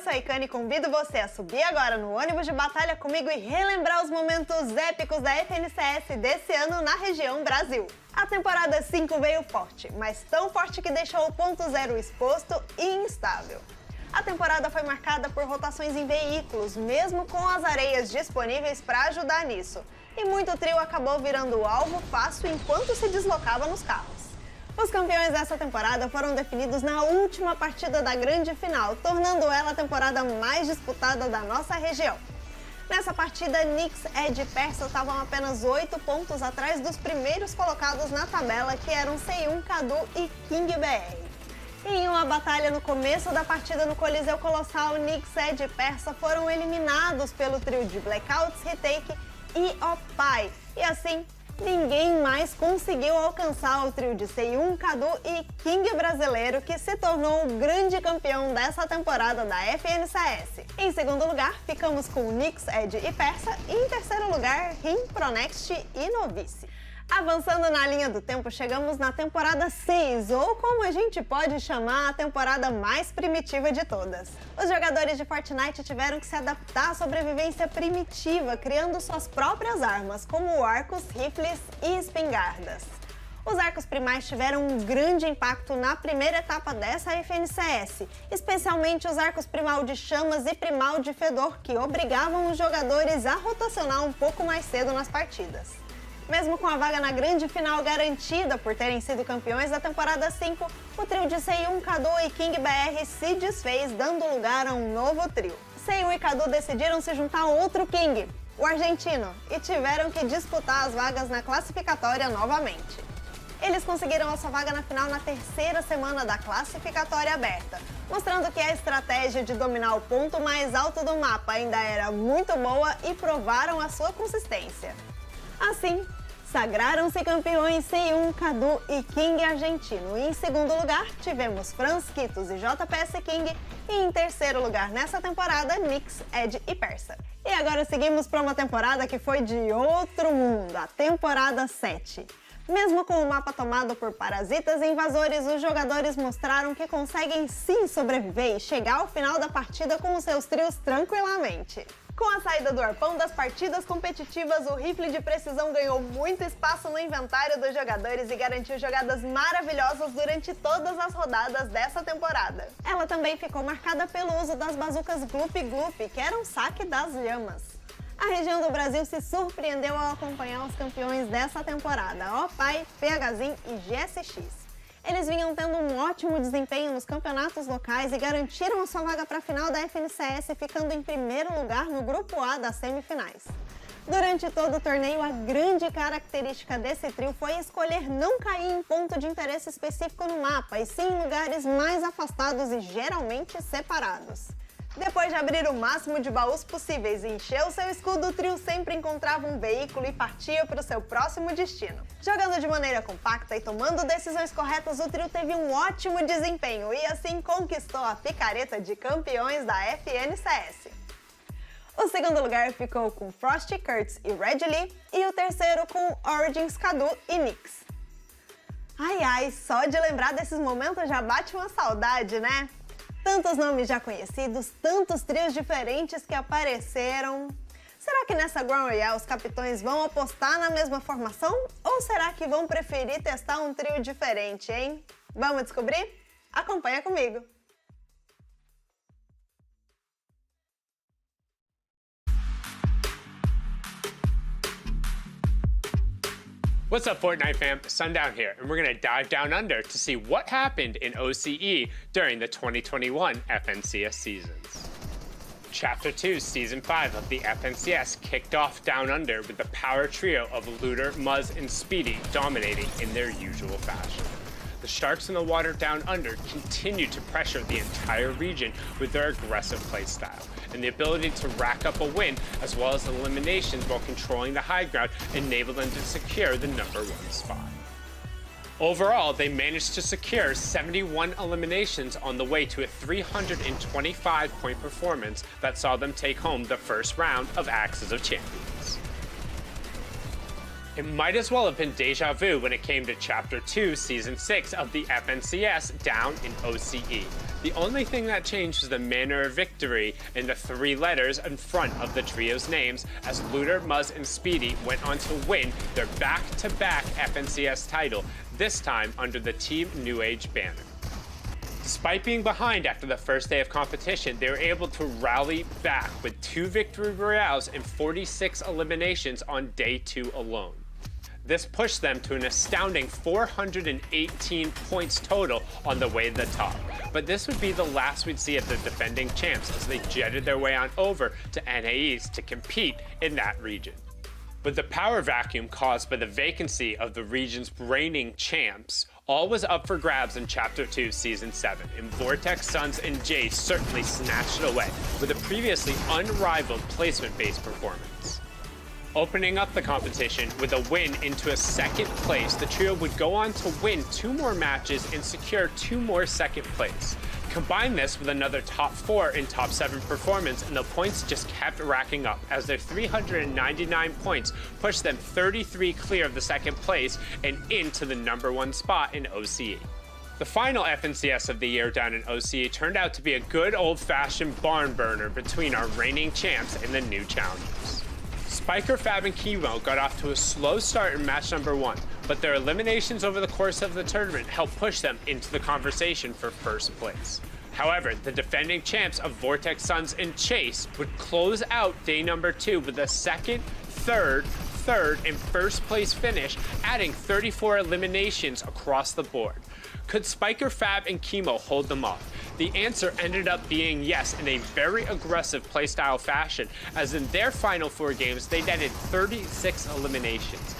sou a Icane e convido você a subir agora no ônibus de batalha comigo e relembrar os momentos épicos da FNCS desse ano na região Brasil. A temporada 5 veio forte, mas tão forte que deixou o ponto zero exposto e instável. A temporada foi marcada por rotações em veículos, mesmo com as areias disponíveis para ajudar nisso. E muito trio acabou virando alvo fácil enquanto se deslocava nos carros. Os campeões dessa temporada foram definidos na última partida da grande final, tornando ela a temporada mais disputada da nossa região. Nessa partida, Nix, Ed e Persa estavam apenas 8 pontos atrás dos primeiros colocados na tabela, que eram C1, Cadu e King BR. Em uma batalha no começo da partida no Coliseu Colossal, Nix, Ed e Persa foram eliminados pelo trio de Blackouts, Retake e Opai. E assim, ninguém mais conseguiu alcançar o trio de C1, Cadu e King brasileiro, que se tornou o grande campeão dessa temporada da FNCS. Em segundo lugar, ficamos com Nix, Ed e Persa, e em terceiro lugar, Rim, Pronext e Novice. Avançando na linha do tempo, chegamos na temporada 6, ou como a gente pode chamar, a temporada mais primitiva de todas. Os jogadores de Fortnite tiveram que se adaptar à sobrevivência primitiva, criando suas próprias armas, como arcos, rifles e espingardas. Os arcos primais tiveram um grande impacto na primeira etapa dessa FNCS, especialmente os arcos primal de chamas e primal de fedor, que obrigavam os jogadores a rotacionar um pouco mais cedo nas partidas. Mesmo com a vaga na grande final garantida por terem sido campeões da temporada 5, o trio de C1, Cadu e King BR se desfez, dando lugar a um novo trio. C1 e Cadu decidiram se juntar a outro King, o argentino, e tiveram que disputar as vagas na classificatória novamente. Eles conseguiram a sua vaga na final na terceira semana da classificatória aberta, mostrando que a estratégia de dominar o ponto mais alto do mapa ainda era muito boa e provaram a sua consistência. Assim, sagraram-se campeões C1, Cadu e King argentino. E em segundo lugar, tivemos Franz, Kitos e JPS King. E em terceiro lugar nessa temporada, Nix, Ed e Persa. E agora seguimos para uma temporada que foi de outro mundo, a temporada 7. Mesmo com o mapa tomado por parasitas e invasores, os jogadores mostraram que conseguem sim sobreviver e chegar ao final da partida com os seus trios tranquilamente. Com a saída do arpão das partidas competitivas, o rifle de precisão ganhou muito espaço no inventário dos jogadores e garantiu jogadas maravilhosas durante todas as rodadas dessa temporada. Ela também ficou marcada pelo uso das bazucas Gloop Gloop, que eram saque das lhamas. A região do Brasil se surpreendeu ao acompanhar os campeões dessa temporada, Opai, PHZin e GSX. Eles vinham tendo um ótimo desempenho nos campeonatos locais e garantiram a sua vaga para a final da FNCS, ficando em primeiro lugar no grupo A das semifinais. Durante todo o torneio, a grande característica desse trio foi escolher não cair em ponto de interesse específico no mapa, e sim em lugares mais afastados e geralmente separados. Depois de abrir o máximo de baús possíveis e encher o seu escudo, o trio sempre encontrava um veículo e partia para o seu próximo destino. Jogando de maneira compacta e tomando decisões corretas, o trio teve um ótimo desempenho e assim conquistou a picareta de campeões da FNCS. O segundo lugar ficou com Frosty, Kurtz e Red Lee, e o terceiro com Origins, Cadu e Nix. Ai ai, só de lembrar desses momentos já bate uma saudade, né? Tantos nomes já conhecidos, tantos trios diferentes que apareceram. Será que nessa Grand Royale os capitães vão apostar na mesma formação? Ou será que vão preferir testar um trio diferente, hein? Vamos descobrir? Acompanha comigo! What's up, Fortnite fam? Sundown here, and we're gonna dive down under to see what happened in OCE during the 2021 FNCS seasons. Chapter 2, Season 5 of the FNCS kicked off down under with the power trio of Looter, Muzz, and Speedy dominating in their usual fashion. The Sharks in the water down under continued to pressure the entire region with their aggressive playstyle, and the ability to rack up a win as well as eliminations while controlling the high ground enabled them to secure the #1 spot. Overall, they managed to secure 71 eliminations on the way to a 325-point performance that saw them take home the first round of Axes of Champions. It might as well have been deja vu when it came to Chapter 2, Season 6 of the FNCS down in OCE. The only thing that changed was the manner of victory in the 3 letters in front of the trio's names, as Looter, Muzz, and Speedy went on to win their back-to-back FNCS title, this time under the Team New Age banner. Despite being behind after the first day of competition, they were able to rally back with 2 victory royales and 46 eliminations on day 2 alone. This pushed them to an astounding 418 points total on the way to the top. But this would be the last we'd see of the defending champs as they jetted their way on over to NAEs to compete in that region. With the power vacuum caused by the vacancy of the region's reigning champs, all was up for grabs in Chapter 2, Season 7, and Vortex, Suns, and Jace certainly snatched it away with a previously unrivaled placement-based performance. Opening up the competition with a win into a 2nd place, the trio would go on to win 2 more matches and secure 2 more 2nd place. Combine this with another top 4 and top 7 performance, and the points just kept racking up as their 399 points pushed them 33 clear of the 2nd place and into the #1 spot in OCE. The final FNCS of the year down in OCE turned out to be a good old-fashioned barn burner between our reigning champs and the new challengers. Spiker, Fab, and Chemo got off to a slow start in match number 1, but their eliminations over the course of the tournament helped push them into the conversation for 1st place. However, the defending champs of Vortex, Suns, and Chase would close out day number 2 with a 2nd, 3rd, and 1st place finish, adding 34 eliminations across the board. Could Spiker, Fab, and Chemo hold them off? The answer ended up being yes, in a very aggressive playstyle fashion, as in their final 4 games, they netted 36 eliminations.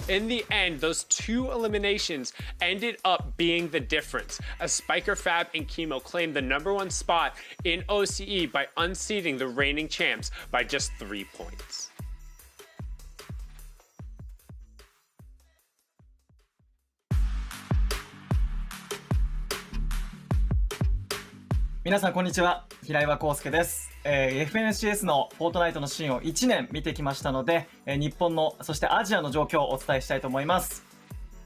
In the end, those 2 eliminations ended up being the difference, as Spiker, Fab, and Chemo claimed the #1 spot in OCE by unseating the reigning champs by just 3 points.皆さんこんにちは、平岩康介です。FNCS のフォートナイトのシーンを1年見てきましたので、日本のそしてアジアの状況をお伝えしたいと思います。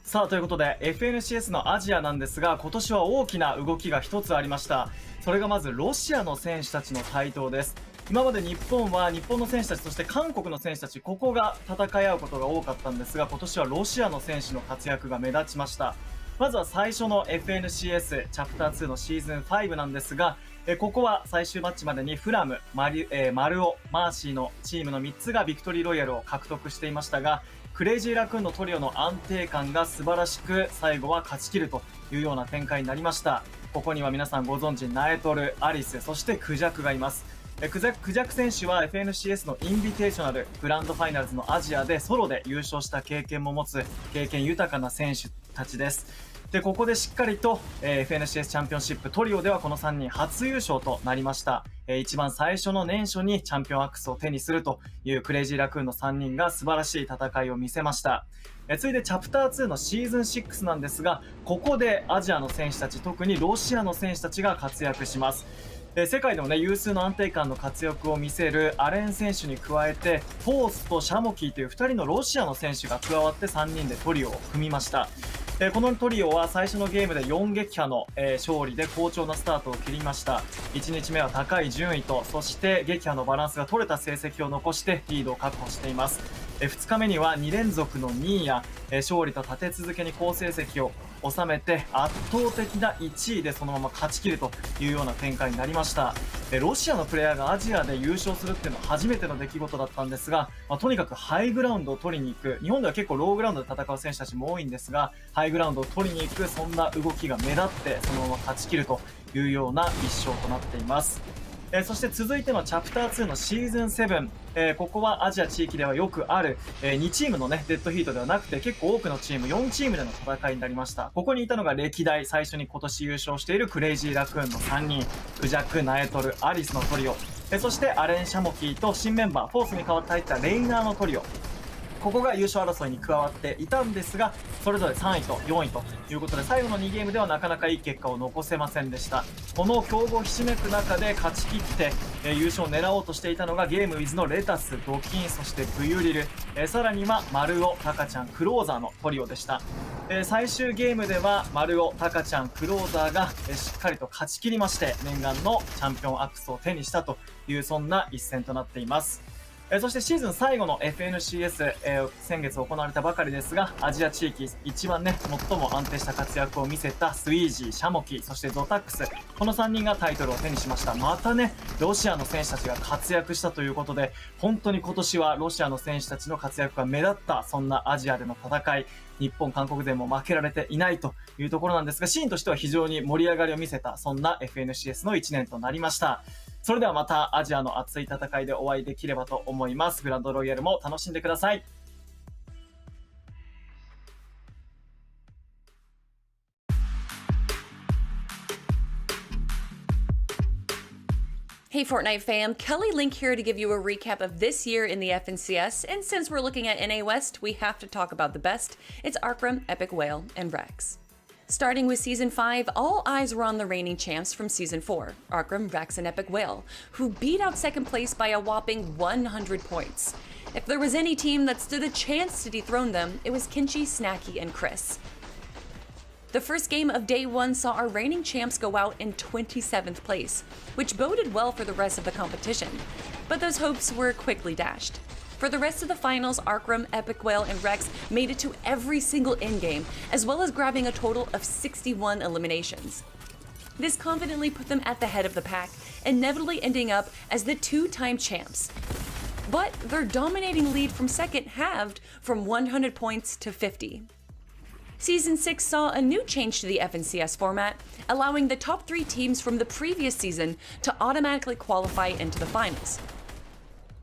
さあということで FNCS のアジアなんですが、今年は大きな動きが一つありました。それがまずロシアの選手たちの台頭です。今まで日本は日本の選手たち、そして韓国の選手たち、ここが戦い合うことが多かったんですが、今年はロシアの選手の活躍が目立ちました。まずは最初の FNCS チャプター2のシーズン5なんですが、ここは最終マッチまでにフラム、マルオ、マーシーのチームの3つがビクトリーロイヤルを獲得していましたが、クレイジーラクーンのトリオの安定感が素晴らしく、最後は勝ち切るというような展開になりました。ここには皆さんご存知ナエトル、アリス、そしてクジャクがいます。クジャク選手は FNCS のインビテーショナルグランドファイナルズのアジアでソロで優勝した経験も持つ経験豊かな選手たちです。でここでしっかりと、FNCS チャンピオンシップトリオではこの3人初優勝となりました。一番最初の年初にチャンピオンアックスを手にするというクレイジーラクーンの3人が素晴らしい戦いを見せました。続いてチャプター2のシーズン6なんですが、ここでアジアの選手たち、特にロシアの選手たちが活躍します。世界でも有数の安定感の活躍を見せるアレン選手に加えて、フォースとシャモキーという2人のロシアの選手が加わって3人でトリオを組みました。このトリオは最初のゲームで4撃破の勝利で好調なスタートを切りました。1日目は高い順位と、そして撃破のバランスが取れた成績を残してリードを確保しています。2日目には2連続の2位や勝利と立て続けに好成績を収めて圧倒的な1位でそのまま勝ち切るというような展開になりました。ロシアのプレイヤーがアジアで優勝するっていうのは初めての出来事だったんですが、とにかくハイグラウンドを取りに行く、日本では結構ローグラウンドで戦う選手たちも多いんですが、ハイグラウンドを取りに行く、そんな動きが目立ってそのまま勝ち切るというような一勝となっています。そして続いてのチャプター2のシーズン7、ここはアジア地域ではよくある、2チームのねデッドヒートではなくて結構多くのチーム4チームでの戦いになりました。ここにいたのが歴代最初に今年優勝しているクレイジーラクーンの3人、クジャク、ナエトル、アリスのトリオ、そしてアレン・シャモキーと新メンバーフォースに代わって入ったレイナーのトリオ、ここが優勝争いに加わっていたんですが、それぞれ3位と4位ということで、最後の2ゲームではなかなかいい結果を残せませんでした。この強豪ひしめく中で勝ち切って、優勝を狙おうとしていたのがゲームウィズのレタス、ドキン、そしてブユリル、さらには丸尾、タカちゃん、クローザーのトリオでした。最終ゲームでは丸尾、タカちゃん、クローザーがしっかりと勝ち切りまして、念願のチャンピオンアクスを手にしたという、そんな一戦となっています。そしてシーズン最後の FNCS、先月行われたばかりですが、アジア地域一番ね、最も安定した活躍を見せたスイージー、シャモキ、そしてゾタックス、この3人がタイトルを手にしました。またね、ロシアの選手たちが活躍したということで、本当に今年はロシアの選手たちの活躍が目立った、そんなアジアでの戦い、日本、韓国勢も負けられていないというところなんですが、シーンとしては非常に盛り上がりを見せた、そんな FNCS の1年となりました。それではまたアジアの熱い戦いでお会いできればと思います。グランドロイヤルも楽しんでください。Hey Fortnite fam, Kelly Link here to give you a recap of this year in the FNCS, and since we're looking at NA West, we have to talk about the best. It's Arcrum, Epic Whale, and Rex. Starting with Season 5, all eyes were on the reigning champs from Season 4, Arcrum, Rex, and Epic Whale, who beat out second place by a whopping 100 points. If there was any team that stood a chance to dethrone them, it was Kinchi, Snacky, and Chris. The first game of Day 1 saw our reigning champs go out in 27th place, which boded well for the rest of the competition, but those hopes were quickly dashed. For the rest of the finals, Arcrum, Epic Whale, and Rex made it to every single in-game, as well as grabbing a total of 61 eliminations. This confidently put them at the head of the pack, inevitably ending up as the two-time champs. But their dominating lead from second halved from 100 points to 50. Season 6 saw a new change to the FNCS format, allowing the top 3 teams from the previous season to automatically qualify into the finals.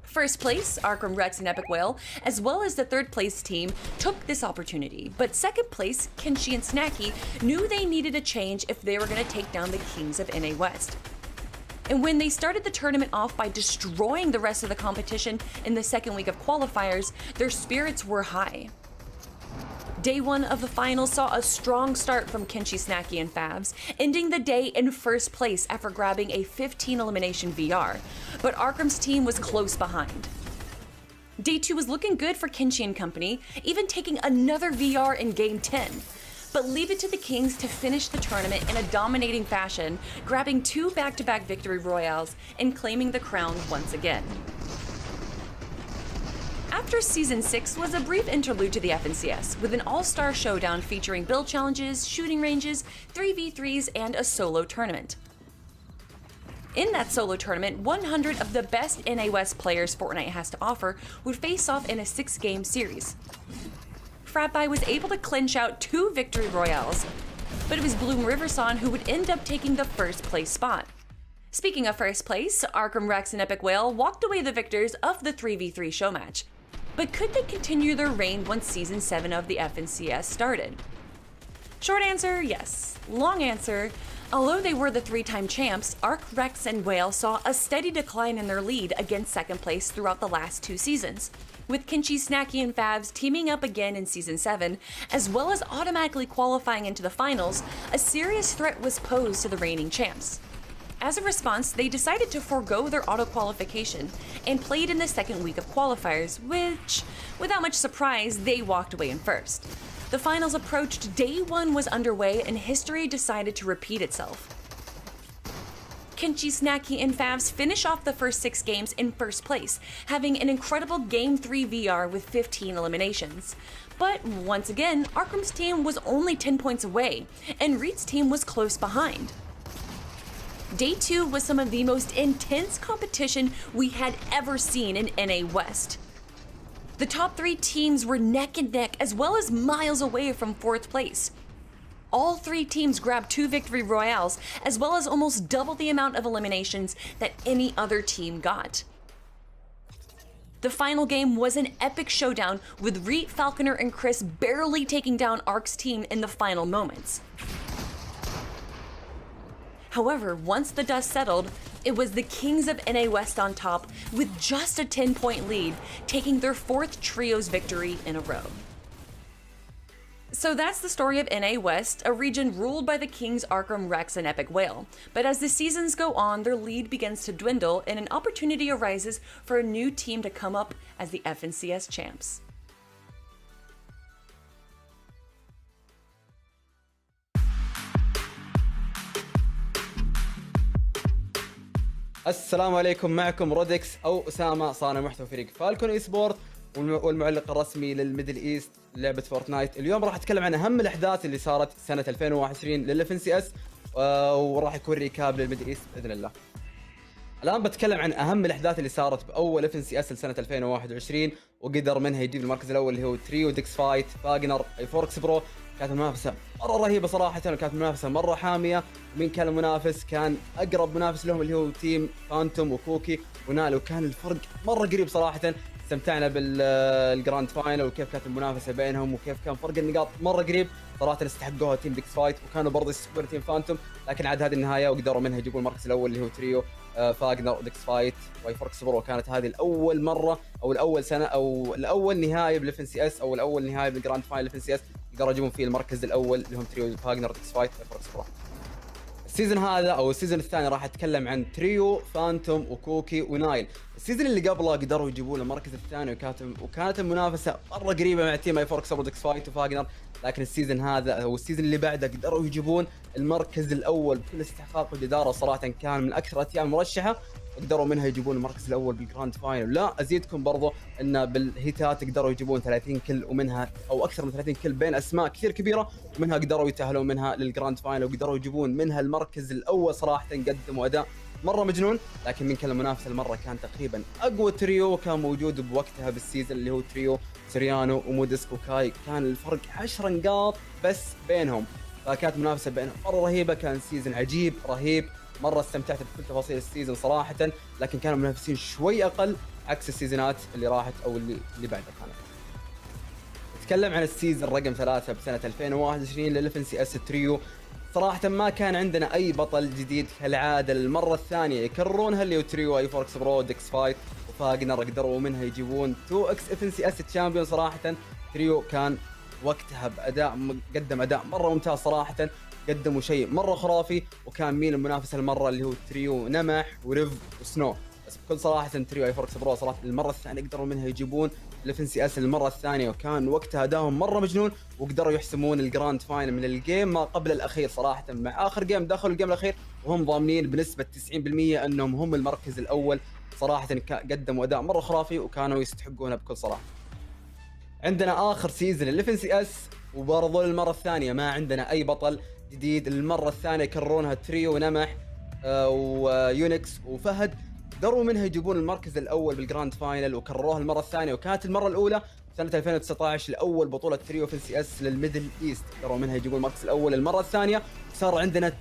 First place, Arcrum, Rex, and Epic Whale, as well as the third place team, took this opportunity, but second place, Kinchi and Snacky, knew they needed a change if they were going to take down the kings of NA West. And when they started the tournament off by destroying the rest of the competition in the second week of qualifiers, their spirits were high. Day 1 of the finals saw a strong start from Kinchi, Snacky, and Fabs, ending the day in first place after grabbing a 15 elimination VR, but Arcrum's team was close behind. Day 2 was looking good for Kinchi and company, even taking another VR in Game 10, but leave it to the Kings to finish the tournament in a dominating fashion, grabbing 2 back-to-back victory royales and claiming the crown once again. After Season 6 was a brief interlude to the FNCS, with an all-star showdown featuring build challenges, shooting ranges, 3v3s, and a solo tournament. In that solo tournament, 100 of the best NA West players Fortnite has to offer would face off in a 6-game series. Fratby was able to clinch out 2 victory royales, but it was Bloom Riverson who would end up taking the first place spot. Speaking of first place, Arcrum, Rex, and Epic Whale walked away the victors of the 3v3 show match. But could they continue their reign once Season 7 of the FNCS started? Short answer, yes. Long answer, although they were the 3-time champs, Arc, Rex, and Whale saw a steady decline in their lead against second place throughout the last 2 seasons, with Kinchi, Snacky, and Fabs teaming up again in Season 7, as well as automatically qualifying into the finals. A serious threat was posed to the reigning champs. As a response, they decided to forego their auto-qualification and played in the second week of qualifiers, which, without much surprise, they walked away in first. The finals approached, Day 1 was underway, and history decided to repeat itself. Kinchi, Snacky, and Fabs finish off the first 6 games in first place, having an incredible Game 3 VR with 15 eliminations. But once again, Arcrum's team was only 10 points away, and Reed's team was close behind. Day 2 was some of the most intense competition we had ever seen in NA West. The top 3 teams were neck and neck, as well as miles away from 4th place. All 3 teams grabbed 2 victory royales, as well as almost double the amount of eliminations that any other team got. The final game was an epic showdown, with Reed, Falconer, and Chris barely taking down Arc's team in the final moments. However, once the dust settled, It was the Kings of NA West on top with just a 10-point lead, taking their 4th trios victory in a row. So that's the story of NA West, a region ruled by the Kings Arkham Rex and Epic Whale. But as the seasons go on, their lead begins to dwindle and an opportunity arises for a new team to come up as the FNCS champs. السلام عليكم، معكم رودكس أو أسامة صانع محتوى فريق فالكون اي سبورت والمعلق الرسمي للميدل ايست لعبة فورتنايت. اليوم راح اتكلم عن اهم الاحداث اللي صارت سنة 2021 للإف ان سي اس، وراح يكون ريكاب للميدل ايست باذن الله. الان بتكلم عن اهم الاحداث اللي صارت باول اف ان سي اس لسنة 2021 وقدر منها يجيب المركز الاول اللي هو تريو ديكس فايت فاجنر اي فوركس برو. كانت المنافسة مرة رهيبة صراحة، وكانت المنافسة مرة حامية. ومين كان المنافس؟ كان اقرب منافس لهم اللي هو تيم فانتوم وكوكي ونال، وكان الفرق مرة قريب صراحة. استمتعنا بالجراند فاينل وكيف كانت المنافسة بينهم وكيف كان فرق النقاط مرة قريب. صراحة استحقوها تيم ديكس فايت، وكانوا برضه يستحقون تيم فانتوم، لكن عاد هذه النهاية وقدروا منها يجيبون المركز الأول اللي هو تريو فاجنر وديكس فايت واي فوركس برو. كانت هذه الأول مرة أو الأول سنة أو الأول نهاية بالإف ان سي اس أو الأول نهاية بالجراند فاينل إف ان سي اس قدروا يجيبون فيه المركز الأول اللي هم تريو فاجنر ديكس فايت واي فوركس برو. السيزون هذا او السيزون الثاني راح اتكلم عن تريو فانتوم وكوكي ونايل. السيزون اللي قبله قدروا يجيبون المركز الثاني وكانت المنافسه مره قريبه مع تيم اي فوركس ديكس فايت وفاجنر، لكن السيزون هذا او السيزون اللي بعده قدروا يجيبون المركز الاول بكل استحقاق وجداره. صراحه كان من اكثر الاتيام مرشحه وقدروا منها يجيبون المركز الاول بالجراند فاينل. لا ازيدكم برضو ان بالهيتات قدروا يجيبون 30 كل ومنها او اكثر من 30 كل بين اسماء كثير كبيره، ومنها قدروا يتاهلون منها للجراند فاينل وقدروا يجيبون منها المركز الاول. صراحه قدموا اداء مره مجنون، لكن من كل المنافسه المره كان تقريبا اقوى تريو كان موجود بوقتها بالسيزون اللي هو تريو سريانو ومودسك وكاي. كان الفرق 10 نقاط بس بينهم، فكانت منافسه بينهم مره رهيبه. كان سيزون عجيب رهيب، مرة استمتعت بكل تفاصيل السيزون صراحة، لكن كانوا المنافسين شوي أقل عكس السيزونات اللي راحت أو اللي بعدها كانت. نتكلم عن السيزون رقم 3 بسنة 2021 للإف ان سي اس تريو. صراحة ما كان عندنا أي بطل جديد كالعادة، المرة الثانية يكررونها اللي هو تريو اي فوركس برو ديكس فايت وفاجنر قدروا منها يجيبون 2 اكس اف ان سي اس تشامبيون. صراحة تريو كان وقتها بأداء قدم أداء مرة ممتاز صراحة، قدموا شيء مرة خرافي. وكان مين المنافس المرة اللي هو تريو نمح وريف وسنو. بس بكل صراحة تريو اي فوركس برو صراحة المرة الثانية قدروا منها يجيبون الاف ان سي اس المرة الثانية، وكان وقتها ادائهم مرة مجنون وقدروا يحسمون الجراند فاينل من الجيم ما قبل الاخير. صراحة مع اخر جيم دخلوا الجيم الاخير وهم ضامنين بنسبة 90% انهم هم المركز الاول. صراحة قدموا اداء مرة خرافي وكانوا يستحقونها بكل صراحة. عندنا اخر سيزون الاف ان سي اس، وبرضو للمرة الثانية ما عندنا اي بطل جديد. المرة الثانية يكررونها تريو ونمح ويونكس وفهد، قدروا منها يجيبون المركز الأول بالجراند فاينل وكرروها المرة الثانية. وكانت المرة الأولى سنة 2019 لأول بطولة تريو في سي اس للميدل ايست، قدروا منها يجيبون المركز الأول. المرة الثانية صار عندنا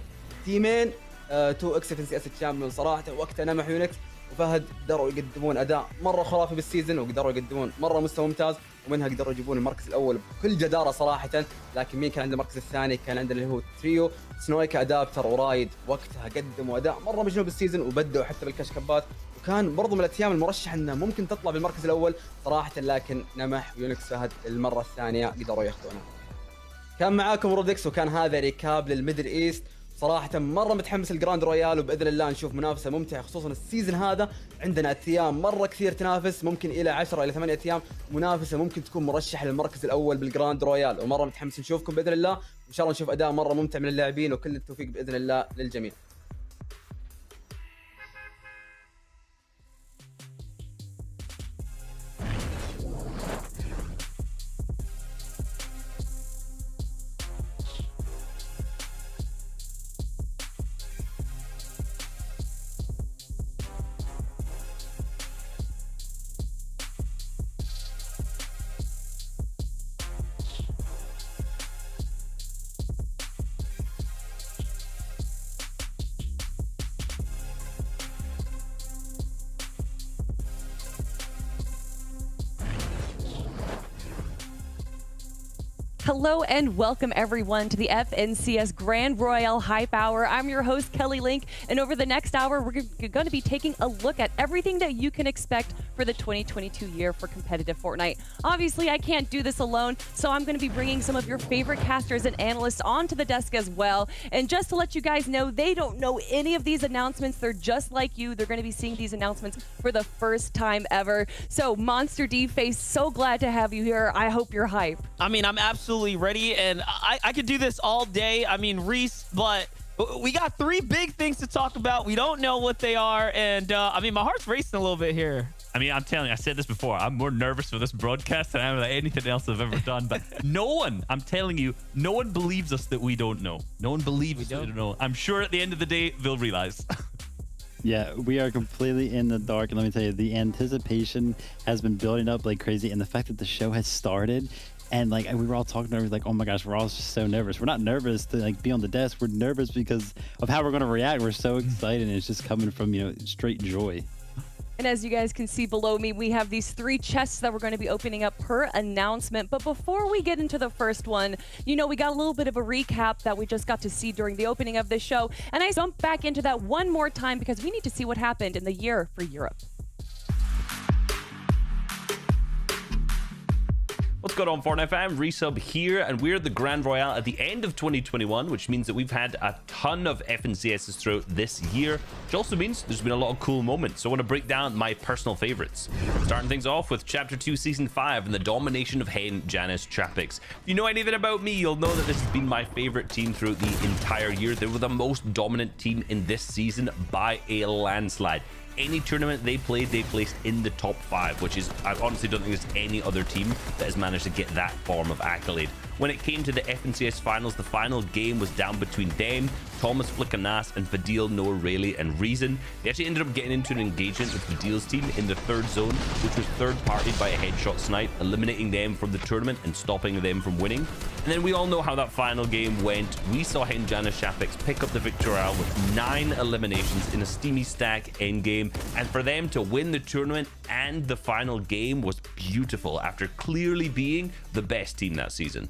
تيمين 2 اكس في سي اس تشامبيون. صراحة وقتها نمح يونكس وفهد قدروا يقدمون أداء مرة خرافي بالسيزون وقدروا يقدمون مرة مستوى ممتاز، ومنها قدروا يجيبون المركز الأول بكل جدارة صراحة. لكن مين كان عنده المركز الثاني؟ كان عندنا اللي هو تريو سنويكا أدابتر ورايد. وقتها قدموا أداء مرة مجنون بالسيزون وبدأوا حتى بالكشكبات، وكان برضو من الأيام المرشح أنه ممكن تطلع بالمركز الأول صراحة، لكن نمح ويونكس فهد المرة الثانية قدروا ياخذونها. كان معاكم رودكس، وكان هذا ريكاب للميدل ايست. صراحة مرة متحمس الجراند رويال، وبإذن الله نشوف منافسة ممتعة، خصوصا السيزون هذا عندنا أيام مرة كثير تنافس، ممكن إلى 10 إلى 8 أيام منافسة ممكن تكون مرشحة للمركز الأول بالجراند رويال. ومرة متحمس نشوفكم بإذن الله، وإن شاء الله نشوف أداء مرة ممتع من اللاعبين، وكل التوفيق بإذن الله للجميع. Hello and welcome everyone to the FNCS Grand Royale Hype Hour. I'm your host, Kelly Link, and over the next hour, we're going to be taking a look at everything that you can expect for the 2022 year for competitive Fortnite. Obviously, I can't do this alone, so I'm going to be bringing some of your favorite casters and analysts onto the desk as well. And just to let you guys know, they don't know any of these announcements. They're just like you. They're going to be seeing these announcements for the first time ever. So, Monster D-Face, so glad to have you here. I hope you're hyped. I mean, I'm absolutely ready, and I could do this all day. I mean, Reese, but we got three big things to talk about. We don't know what they are, and I mean, my heart's racing a little bit here. I mean, I'm telling you, I said this before, I'm more nervous for this broadcast than I am with anything else I've ever done. But I'm telling you, no one believes us that we don't know. No one believes us that we don't know. I'm sure at the end of the day, they'll realize. Yeah, we are completely in the dark. And let me tell you, the anticipation has been building up like crazy. And the fact that the show has started, and like we were all talking to her, like, oh my gosh, we're all just so nervous. We're not nervous to like be on the desk. We're nervous because of how we're going to react. We're so excited, and it's just coming from, straight joy. And as you guys can see below me, we have these three chests that we're going to be opening up per announcement. But before we get into the first one, we got a little bit of a recap that we just got to see during the opening of this show. And I jump back into that one more time because we need to see what happened in the year for Europe. What's going on, Fortnite fam? Resub here, and we're at the Grand Royale at the end of 2021, which means that we've had a ton of FNCSs throughout this year, which also means there's been a lot of cool moments. So I want to break down my personal favorites. Starting things off with Chapter 2, Season 5, and the domination of Hen Janice Chapix. If you know anything about me, you'll know that this has been my favorite team throughout the entire year. They were the most dominant team in this season by a landslide. Any tournament they played, they placed in the top 5, which is, I honestly don't think there's any other team that has managed to get that form of accolade. When it came to the FNCS finals, the final game was down between them, Thomas Flickanas, and Fadil, Noah, Rayleigh, and Reason. They actually ended up getting into an engagement with Fadil's team in the third zone, which was third-partied by a headshot snipe, eliminating them from the tournament and stopping them from winning. And then we all know how that final game went. We saw Hen Janice Chapix pick up the victory royale with 9 eliminations in a steamy stack endgame, and for them to win the tournament and the final game was beautiful after clearly being the best team that season.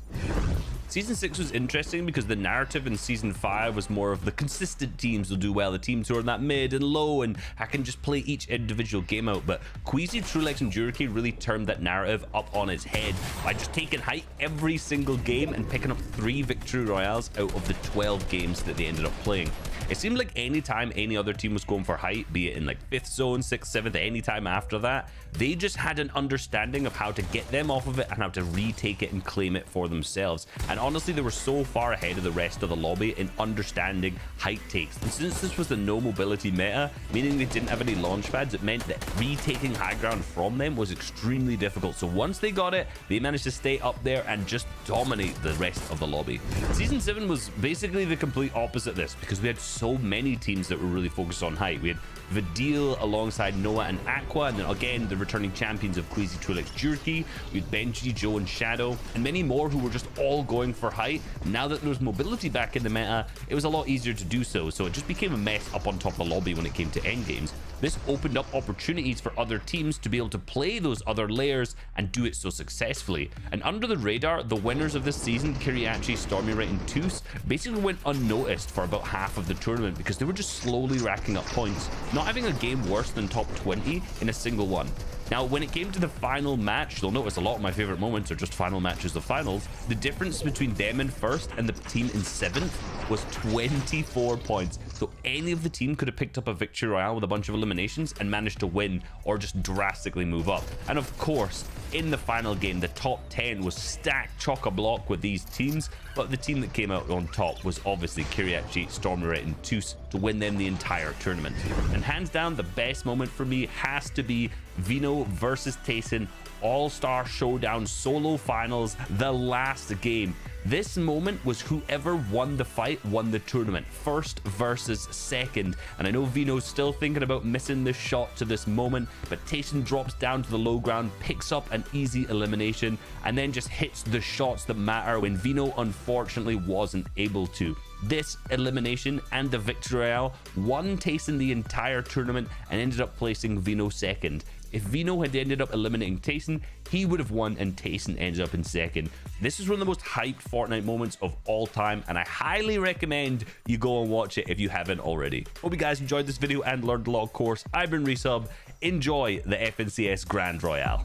Season 6 was interesting because the narrative in Season 5 was more of the consistent teams will do well, the teams who are in that mid and low, and I can just play each individual game out. But Queasy, Trulex, and Juriki really turned that narrative up on its head by just taking height every single game and picking up 3 victory royales out of the 12 games that they ended up playing. It seemed like any time any other team was going for height, be it in like 5th zone, 6th, 7th, any time after that, they just had an understanding of how to get them off of it and how to retake it and claim it for themselves. And honestly, they were so far ahead of the rest of the lobby in understanding height takes. And since this was the no mobility meta, meaning they didn't have any launch pads, it meant that retaking high ground from them was extremely difficult. So once they got it, they managed to stay up there and just dominate the rest of the lobby. Season 7 was basically the complete opposite of this because we had so many teams that were really focused on height. We had Vidil alongside Noah and Aqua, and then again the returning champions of Queasy, Trulex, Juriki. We had Benji, Joe, and Shadow, and many more who were just all going for height. Now that there was mobility back in the meta, it was a lot easier to do so, so it just became a mess up on top of the lobby when it came to endgames. This opened up opportunities for other teams to be able to play those other layers and do it so successfully. And under the radar, the winners of this season, Kiriachi, Stormy Right, and Toos, basically went unnoticed for about half of the tournament because they were just slowly racking up points, not having a game worse than top 20 in a single one. Now, when it came to the final match, you'll notice a lot of my favorite moments are just final matches of finals. The difference between them in first and the team in 7th was 24 points. So any of the team could have picked up a victory royale with a bunch of eliminations and managed to win or just drastically move up. And of course, in the final game, the top 10 was stacked chock-a-block with these teams, but the team that came out on top was obviously Kiriachi, Stormeret, and Toos to win them the entire tournament. And hands down, the best moment for me has to be Vino versus Tayson All-Star Showdown solo finals, the last game. This moment was whoever won the fight won the tournament, first versus second. And I know Vino's still thinking about missing this shot to this moment, but Tayson drops down to the low ground, picks up an easy elimination, and then just hits the shots that matter when Vino unfortunately wasn't able to. This elimination and the victory royale won Tayson the entire tournament and ended up placing Vino second. if Vino had ended up eliminating Tayson, he would have won and Tayson ends up in second. This is one of the most hyped Fortnite moments of all time, and I highly recommend you go and watch it if you haven't already. Hope you guys enjoyed this video and learned a lot, of course. I've been Resub. Enjoy the FNCS Grand Royale.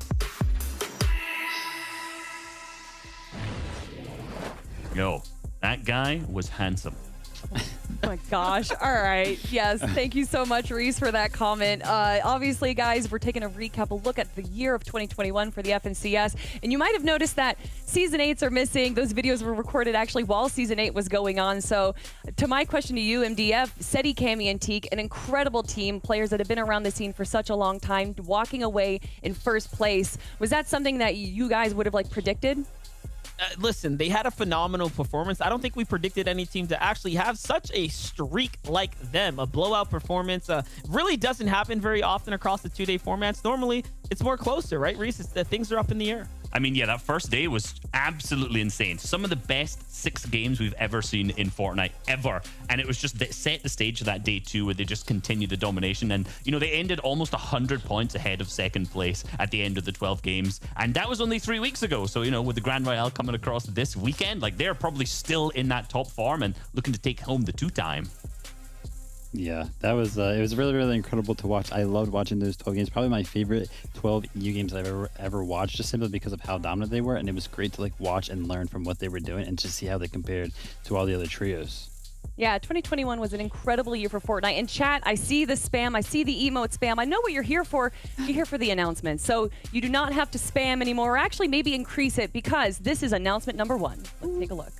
Yo, that guy was handsome. Oh my gosh. All right. Yes. Thank you so much, Reese, for that comment. Obviously, guys, we're taking a recap, a look at the year of 2021 for the FNCS. And you might have noticed that Season 8s are missing. Those videos were recorded actually while Season 8 was going on. So to my question to you, MDF, Seti, Cammy, and Teak, an incredible team, players that have been around the scene for such a long time, walking away in first place. Was that something that you guys would have predicted? Listen, they had a phenomenal performance. I don't think we predicted any team to actually have such a streak like them. A blowout performance really doesn't happen very often across the 2-day formats. Normally, it's more closer, right, Reese? It's that things are up in the air. I mean, yeah, that first day was absolutely insane. Some of the best 6 games we've ever seen in Fortnite, ever. And it was just that set the stage for that day 2 where they just continued the domination. And, you know, they ended almost 100 points ahead of second place at the end of the 12 games. And that was only 3 weeks ago. So, you know, with the Grand Royale coming across this weekend, they're probably still in that top form and looking to take home the 2-time. Yeah, that was it was really, really incredible to watch. I loved watching those 12 games. Probably my favorite 12 EU games I've ever watched, just simply because of how dominant they were. And it was great to watch and learn from what they were doing and just see how they compared to all the other trios. Yeah, 2021 was an incredible year for Fortnite. In chat, I see the spam. I see the emote spam. I know what you're here for. You're here for the announcements. So you do not have to spam anymore, or actually maybe increase it, because this is announcement number 1. Let's take a look.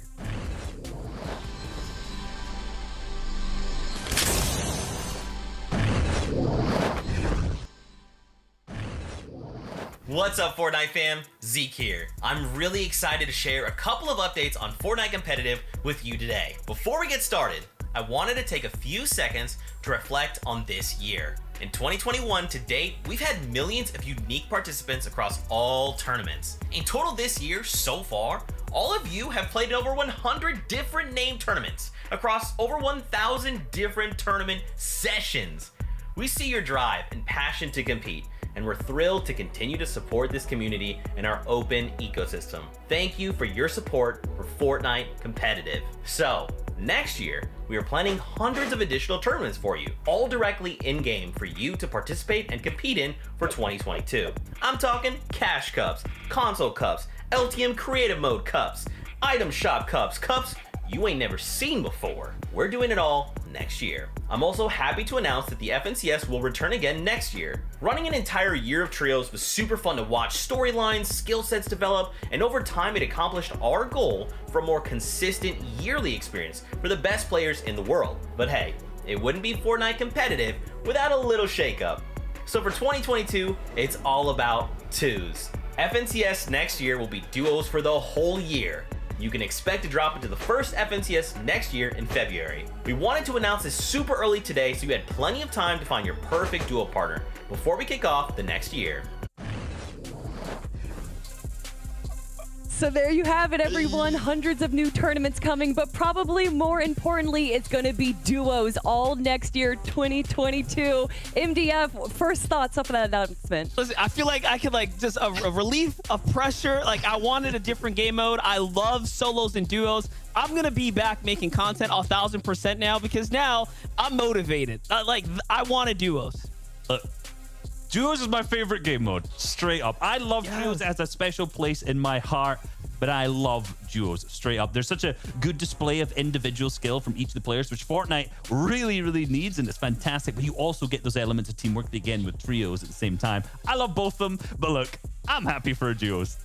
What's up, Fortnite fam? Zeke here. I'm really excited to share a couple of updates on Fortnite Competitive with you today. Before we get started, I wanted to take a few seconds to reflect on this year. In 2021 to date, we've had millions of unique participants across all tournaments. In total this year, so far, all of you have played in over 100 different named tournaments across over 1,000 different tournament sessions. We see your drive and passion to compete, and we're thrilled to continue to support this community and our open ecosystem. Thank you for your support for Fortnite Competitive. So, next year, we are planning hundreds of additional tournaments for you, all directly in-game for you to participate and compete in for 2022. I'm talking Cash Cups, Console Cups, LTM Creative Mode Cups, Item Shop Cups, cups you ain't never seen before. We're doing it all next year. I'm also happy to announce that the FNCS will return again next year. Running an entire year of trios was super fun to watch storylines, skill sets develop, and over time it accomplished our goal for a more consistent yearly experience for the best players in the world. But hey, it wouldn't be Fortnite Competitive without a little shakeup. So for 2022, it's all about twos. FNCS next year will be duos for the whole year. You can expect to drop into the first FNCS next year in February. We wanted to announce this super early today so you had plenty of time to find your perfect duo partner before we kick off the next year. So there you have it, everyone. Hundreds of new tournaments coming, but probably more importantly, it's going to be duos all next year, 2022. MDF, first thoughts off of that announcement. Listen, I feel like I could just a relief of pressure. I wanted a different game mode. I love solos and duos. I'm going to be back making content 1,000% now, because now I'm motivated. I wanted duos. Duos is my favorite game mode, straight up. I love duos as a special place in my heart, but I love duos, straight up. There's such a good display of individual skill from each of the players, which Fortnite really, really needs, and it's fantastic. But you also get those elements of teamwork again with trios at the same time. I love both of them, but look, I'm happy for duos.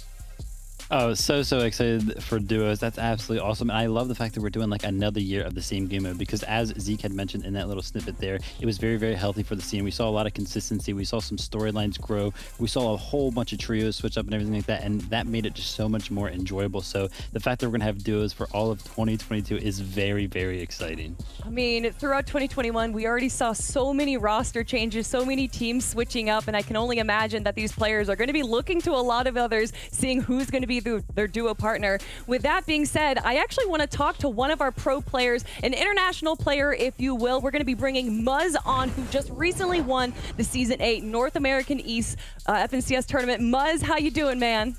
Oh, so excited for duos. That's absolutely awesome. And I love the fact that we're doing another year of the same game mode, because as Zeke had mentioned in that little snippet there, it was very, very healthy for the scene. We saw a lot of consistency. We saw some storylines grow. We saw a whole bunch of trios switch up and everything like that, and that made it just so much more enjoyable. So the fact that we're going to have duos for all of 2022 is very, very exciting. I mean, throughout 2021, we already saw so many roster changes, so many teams switching up, and I can only imagine that these players are going to be looking to a lot of others, seeing who's going to be their duo partner. With that being said, I actually want to talk to one of our pro players, an international player, if you will. We're going to be bringing Muzz on, who just recently won the Season 8 North American East FNCS tournament. Muzz, how you doing, man?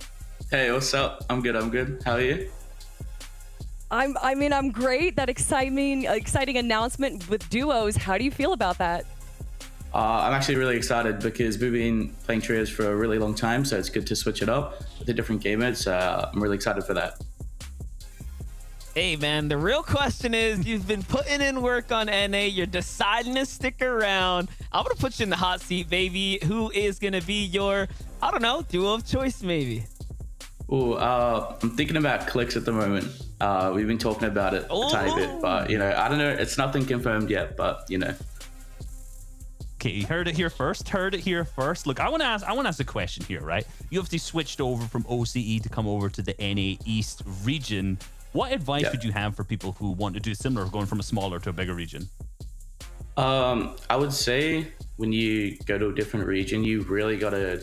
Hey, what's up? I'm good. How are you? I'm great. That exciting announcement with duos. How do you feel about that? I'm actually really excited because we've been playing trios for a really long time, so it's good to switch it up with the different game modes. I'm really excited for that. Hey, man, the real question is, you've been putting in work on NA. You're deciding to stick around. I'm going to put you in the hot seat, baby. Who is going to be your, I don't know, duo of choice, maybe? Ooh, I'm thinking about Clicks at the moment. We've been talking about it a tiny bit, but, I don't know. It's nothing confirmed yet, but, Okay, you heard it here first. Look, I want to ask a question here, right? You obviously switched over from OCE to come over to the NA East region. What advice would you have for people who want to do similar, going from a smaller to a bigger region? I would say when you go to a different region, you really got to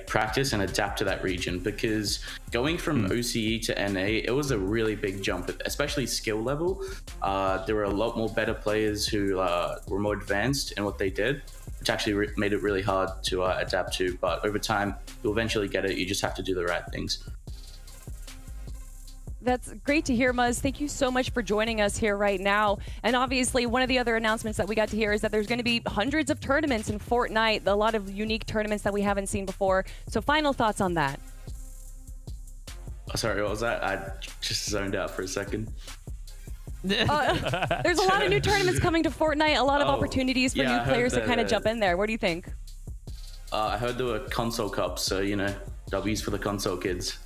practice and adapt to that region, because going from OCE to NA, it was a really big jump, especially skill level. There were a lot more better players who were more advanced in what they did, which actually made it really hard to adapt to. But over time, you'll eventually get it. You just have to do the right things. That's great to hear, Muzz. Thank you so much for joining us here right now. And obviously, one of the other announcements that we got to hear is that there's going to be hundreds of tournaments in Fortnite, a lot of unique tournaments that we haven't seen before. So final thoughts on that? Oh, sorry, what was that? I just zoned out for a second. There's a lot of new tournaments coming to Fortnite, a lot of opportunities for new players to kind of jump in there. What do you think? I heard there were console cups, so, W's for the console kids.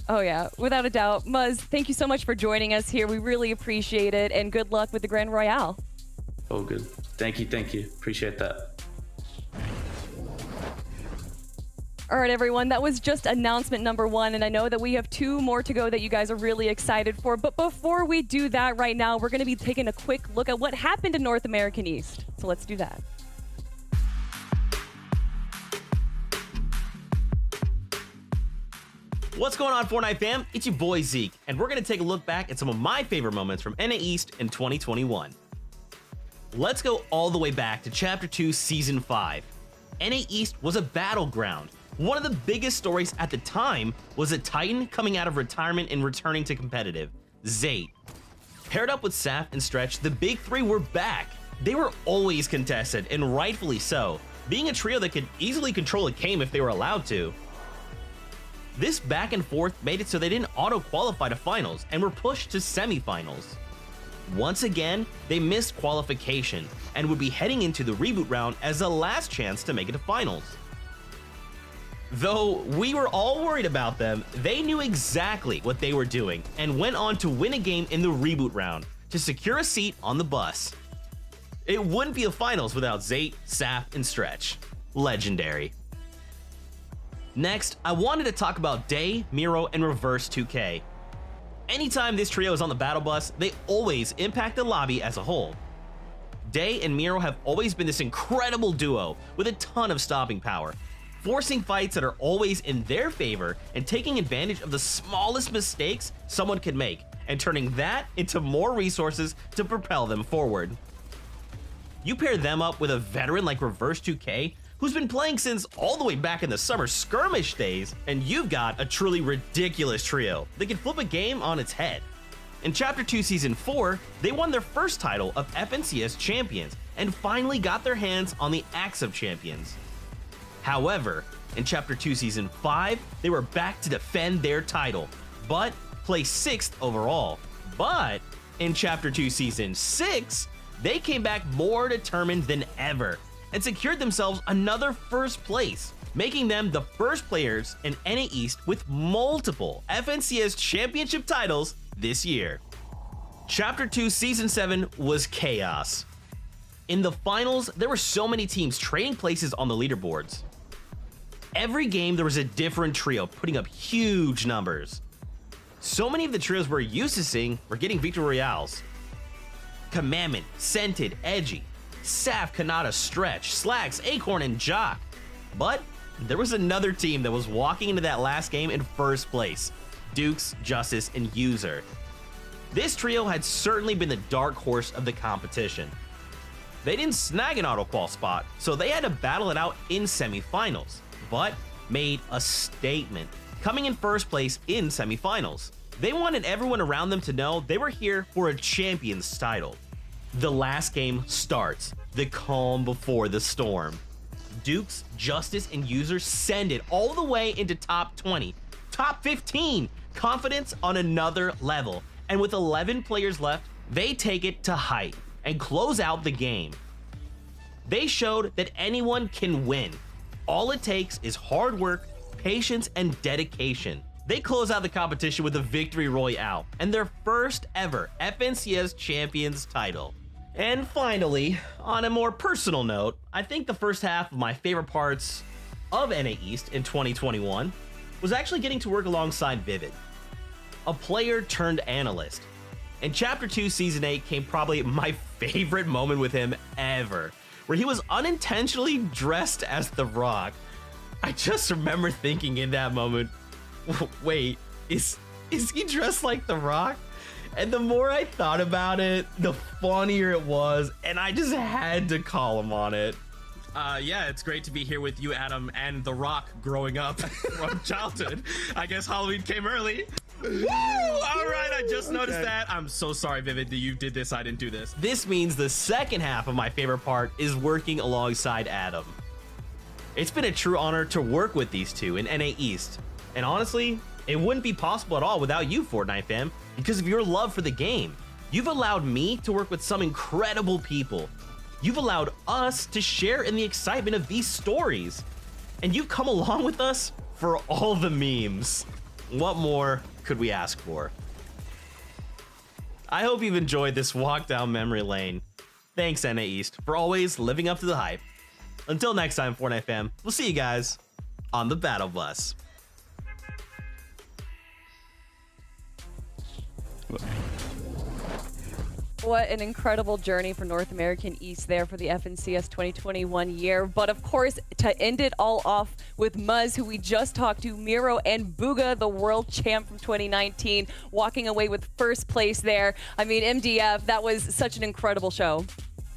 Oh, yeah, without a doubt. Muzz, thank you so much for joining us here. We really appreciate it, and good luck with the Grand Royale. Oh, good. Thank you. Appreciate that. All right, everyone, that was just announcement number 1, and I know that we have 2 more to go that you guys are really excited for. But before we do that right now, we're going to be taking a quick look at what happened in North American East. So let's do that. What's going on, Fortnite fam? It's your boy Zeke, and we're going to take a look back at some of my favorite moments from NA East in 2021. Let's go all the way back to Chapter 2, Season 5. NA East was a battleground. One of the biggest stories at the time was a Titan coming out of retirement and returning to competitive, Zate. Paired up with Saf and Stretch, the big 3 were back. They were always contested, and rightfully so, being a trio that could easily control a game if they were allowed to. This back and forth made it so they didn't auto-qualify to finals and were pushed to semifinals. Once again, they missed qualification and would be heading into the reboot round as the last chance to make it to finals. Though we were all worried about them, they knew exactly what they were doing and went on to win a game in the reboot round to secure a seat on the bus. It wouldn't be a finals without Zate, Saf, and Stretch. Legendary. Next, I wanted to talk about Day, Miro, and Reverse 2K. Anytime this trio is on the battle bus, they always impact the lobby as a whole. Day and Miro have always been this incredible duo with a ton of stopping power, forcing fights that are always in their favor and taking advantage of the smallest mistakes someone could make and turning that into more resources to propel them forward. You pair them up with a veteran like Reverse 2K, who's been playing since all the way back in the summer skirmish days, and you've got a truly ridiculous trio that can flip a game on its head. In Chapter 2 Season 4, they won their first title of FNCS Champions and finally got their hands on the Axe of Champions. However, in Chapter 2 Season 5, they were back to defend their title, but placed 6th overall. But in Chapter 2 Season 6, they came back more determined than ever and secured themselves another first place, making them the first players in NA East with multiple FNCS championship titles this year. Chapter 2 Season 7 was chaos. In the finals, there were so many teams trading places on the leaderboards. Every game, there was a different trio putting up huge numbers. So many of the trios we're used to seeing were getting Victory Royales. Commandment, Scented, Edgy, Saf, Kanata, Stretch, Slacks, Acorn, and Jock. But there was another team that was walking into that last game in first place: Dukes, Justice, and User. This trio had certainly been the dark horse of the competition. They didn't snag an auto-qual spot, so they had to battle it out in semifinals, but made a statement, coming in first place in semifinals. They wanted everyone around them to know they were here for a champion's title. The last game starts, the calm before the storm. Dukes, Justice, and User send it all the way into top 20, top 15, confidence on another level. And with 11 players left, they take it to height and close out the game. They showed that anyone can win. All it takes is hard work, patience, and dedication. They close out the competition with a victory royale and their first ever FNCS Champions title. And finally, on a more personal note, I think the first half of my favorite parts of NA East in 2021 was actually getting to work alongside Vivid, a player turned analyst. In Chapter 2 Season 8 came probably my favorite moment with him ever, where he was unintentionally dressed as The Rock. I just remember thinking in that moment, wait, is he dressed like The Rock? And the more I thought about it, the funnier it was, and I just had to call him on it. Yeah, it's great to be here with you, Adam, and The Rock growing up from childhood. I guess Halloween came early. Woo! All right, I just noticed that. I'm so sorry, Vivid, that you did this. I didn't do this. This means the second half of my favorite part is working alongside Adam. It's been a true honor to work with these two in NA East. And honestly, it wouldn't be possible at all without you, Fortnite fam, because of your love for the game. You've allowed me to work with some incredible people. You've allowed us to share in the excitement of these stories. And you've come along with us for all the memes. What more could we ask for? I hope you've enjoyed this walk down memory lane. Thanks, NA East, for always living up to the hype. Until next time, Fortnite fam, we'll see you guys on the battle bus. What an incredible journey for North American East there for the FNCS 2021 year. But of course, to end it all off with Muzz, who we just talked to, Miro, and Booga, the world champ from 2019, walking away with first place there. I mean, MDF, that was such an incredible show.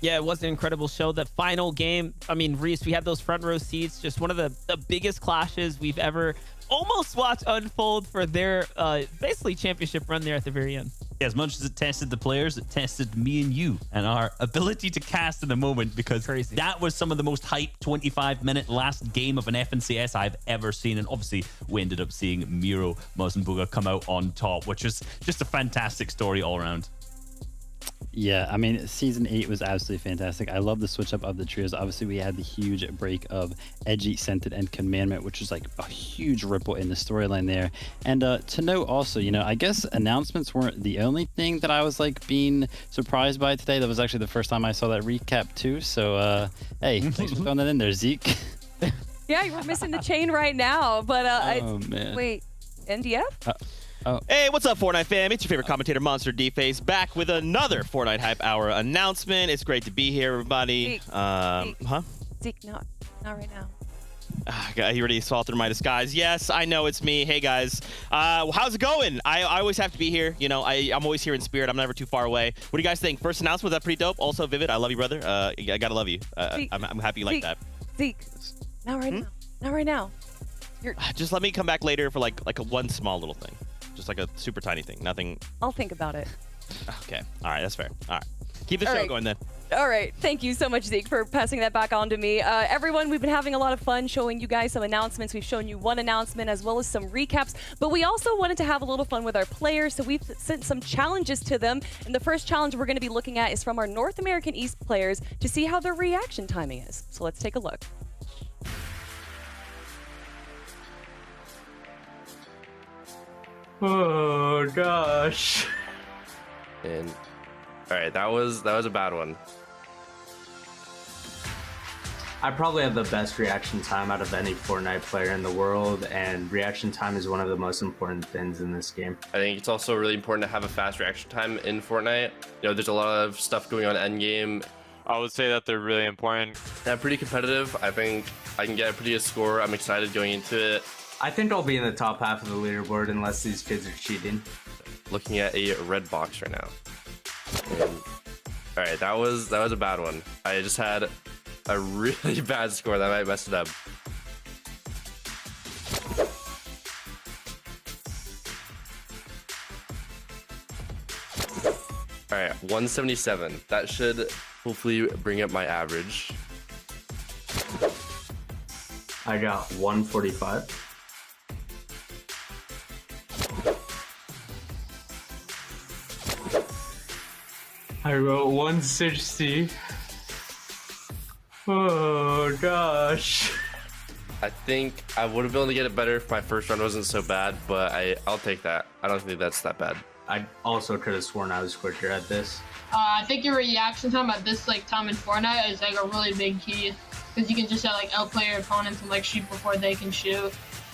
Yeah, it was an incredible show. The final game, I mean, Reese, we had those front row seats, just one of the biggest clashes we've ever almost watched unfold for their basically championship run there at the very end. As much as it tested the players, it tested me and you and our ability to cast in the moment, because that was some of the most hyped 25-minute last game of an FNCS I've ever seen. And obviously, we ended up seeing Miro, Muzz, and Booga come out on top, which is just a fantastic story all around. Yeah, I mean, Season 8 was absolutely fantastic. I love the switch up of the trios. Obviously, we had the huge break of Edgy, Scented, and Commandment, which was like a huge ripple in the storyline there. And to note also, you know, I guess announcements weren't the only thing that I was like being surprised by today. That was actually the first time I saw that recap too. So, hey, thanks for throwing that in there, Zeke. Yeah, you were missing the chain right now. But oh, man. Wait, NDF? Hey, what's up, Fortnite fam? It's your favorite commentator, Monster D-Face, back with another Fortnite Hype Hour announcement. It's great to be here, everybody. Zeke, not right now. He already saw through my disguise. Yes, I know it's me. Hey, guys. How's it going? I always have to be here. You know, I'm always here in spirit. I'm never too far away. What do you guys think? First announcement, was that pretty dope? Also, Vivid, I love you, brother. I gotta love you. I'm happy you like that. Zeke, not right now. Not right now. Just let me come back later for like a one small little thing. Just like a super tiny thing. Nothing. I'll think about it. Okay. All right. That's fair. All right. Keep the show going then. All right. Thank you so much, Zeke, for passing that back on to me. Everyone, we've been having a lot of fun showing you guys some announcements. We've shown you one announcement as well as some recaps, but we also wanted to have a little fun with our players, so we've sent some challenges to them. And the first challenge we're going to be looking at is from our North American East players to see how their reaction timing is. So let's take a look. Oh gosh. And all right, that was a bad one. I probably have the best reaction time out of any Fortnite player in the world, and reaction time is one of the most important things in this game. I think it's also really important to have a fast reaction time in Fortnite. You know, there's a lot of stuff going on endgame I would say that they're really important. They're pretty competitive. I think I can get a pretty good score. I'm excited going into it. I think I'll be in the top half of the leaderboard unless these kids are cheating. Looking at a red box right now. And, all right, that was a bad one. I just had a really bad score that might mess it up. All right, 177. That should hopefully bring up my average. I got 145. I wrote 160. Oh gosh. I think I would have been able to get it better if my first run wasn't so bad, but I'll take that. I don't think that's that bad. I also could have sworn I was quicker at this. I think your reaction time at this time in Fortnite is like a really big key, because you can just outplay your opponents and shoot before they can shoot.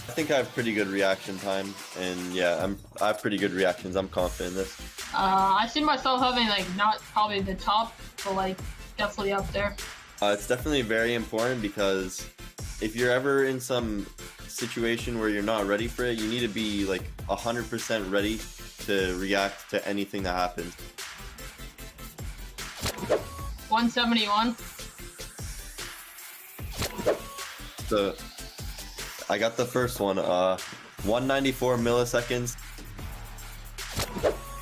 I think I have pretty good reaction time, and yeah, I have pretty good reactions. I'm confident in this. I see myself having not probably the top, but definitely up there. It's definitely very important, because if you're ever in some situation where you're not ready for it, you need to be 100% ready to react to anything that happens. 171. So I got the first one, 194 milliseconds.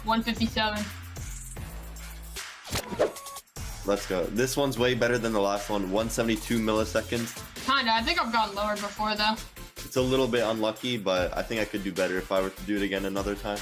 157. Let's go. This one's way better than the last one, 172 milliseconds. Kinda. I think I've gone lower before though. It's a little bit unlucky, but I think I could do better if I were to do it again another time.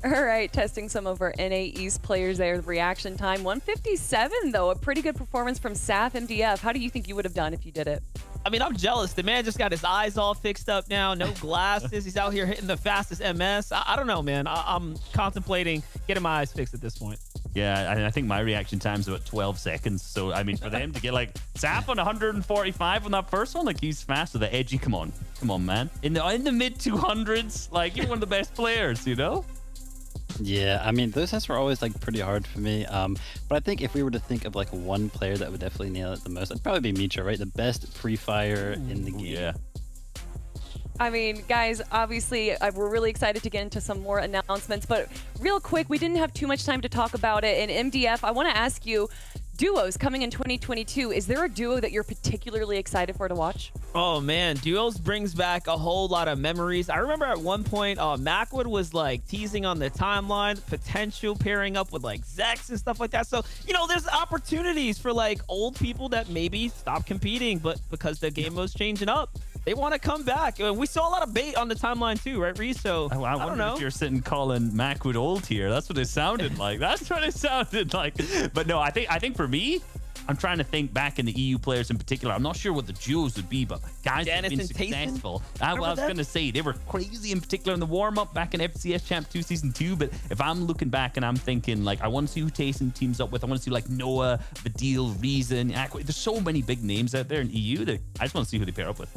All right, testing some of our NA East players there. Reaction time 157 though, a pretty good performance from Saf MDF. How do you think you would have done if you did it? I mean, I'm jealous. The man just got his eyes all fixed up now, no glasses. He's out here hitting the fastest MS. I don't know, man. I'm contemplating getting my eyes fixed at this point. Yeah, I think my reaction time's about 12 seconds. So, I mean, for them to get Zap on 145 on that first one, he's fast with the edgy. Come on, man. In the mid 200s, you're one of the best players, you know? Yeah, I mean, those tests were always pretty hard for me. But I think if we were to think of one player that would definitely nail it the most, it'd probably be Mitra, right? The best pre-fire in the game. Yeah. I mean, guys, obviously, we're really excited to get into some more announcements, but real quick, we didn't have too much time to talk about it. And MDF, I want to ask you, duos coming in 2022, is there a duo that you're particularly excited for to watch? Oh man, duos brings back a whole lot of memories. I remember at one point, Macwood was teasing on the timeline, potential pairing up with Zex and stuff like that. So, there's opportunities for old people that maybe stop competing, but because the game was changing up, they want to come back. We saw a lot of bait on the timeline too, right, Reese? So I don't know if you're sitting calling Macwood old here. That's what it sounded like. That's what it sounded like. But no, I think for me, I'm trying to think back in the EU players in particular. I'm not sure what the duos would be, but guys that have been successful. I was going to say they were crazy in particular in the warm-up back in FCS Champ 2 Season 2. But if I'm looking back and I'm thinking, I want to see who Tayson teams up with. I want to see Noah, Badil, Reason. There's so many big names out there in EU that I just want to see who they pair up with.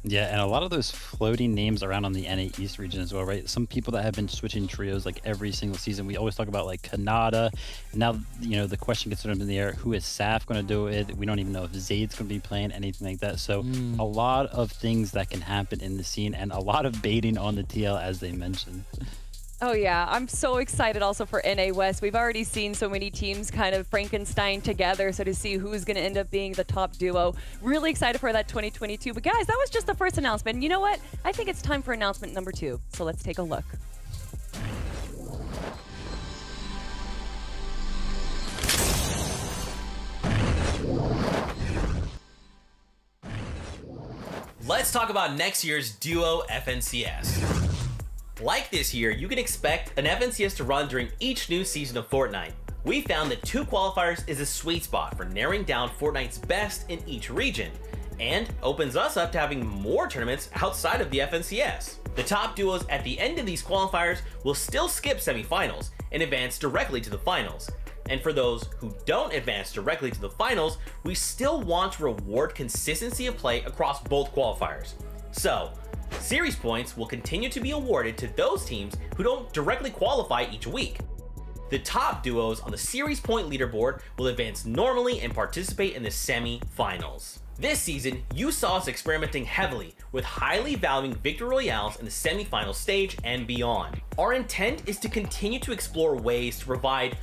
Yeah, and a lot of those floating names around on the NA East region as well, right? Some people that have been switching trios every single season. We always talk about Kanada. Now, the question gets thrown up in the air, who is Saf going to do it? We don't even know if Zayd's going to be playing, anything like that. So a lot of things that can happen in the scene, and a lot of baiting on the TL, as they mentioned. Oh yeah, I'm so excited also for NA West. We've already seen so many teams kind of Frankenstein together, so to see who's going to end up being the top duo. Really excited for that 2022. But guys, that was just the first announcement. And you know what? I think it's time for announcement number 2. So let's take a look. Let's talk about next year's Duo FNCS. Like this year, you can expect an FNCS to run during each new season of Fortnite. We found that 2 qualifiers is a sweet spot for narrowing down Fortnite's best in each region, and opens us up to having more tournaments outside of the FNCS. The top duos at the end of these qualifiers will still skip semifinals and advance directly to the finals. And for those who don't advance directly to the finals, we still want to reward consistency of play across both qualifiers. So, series points will continue to be awarded to those teams who don't directly qualify each week. The top duos on the series point leaderboard will advance normally and participate in the semi-finals. This season, you saw us experimenting heavily with highly valuing Victory Royales in the semi-final stage and beyond. Our intent is to continue to explore ways to provide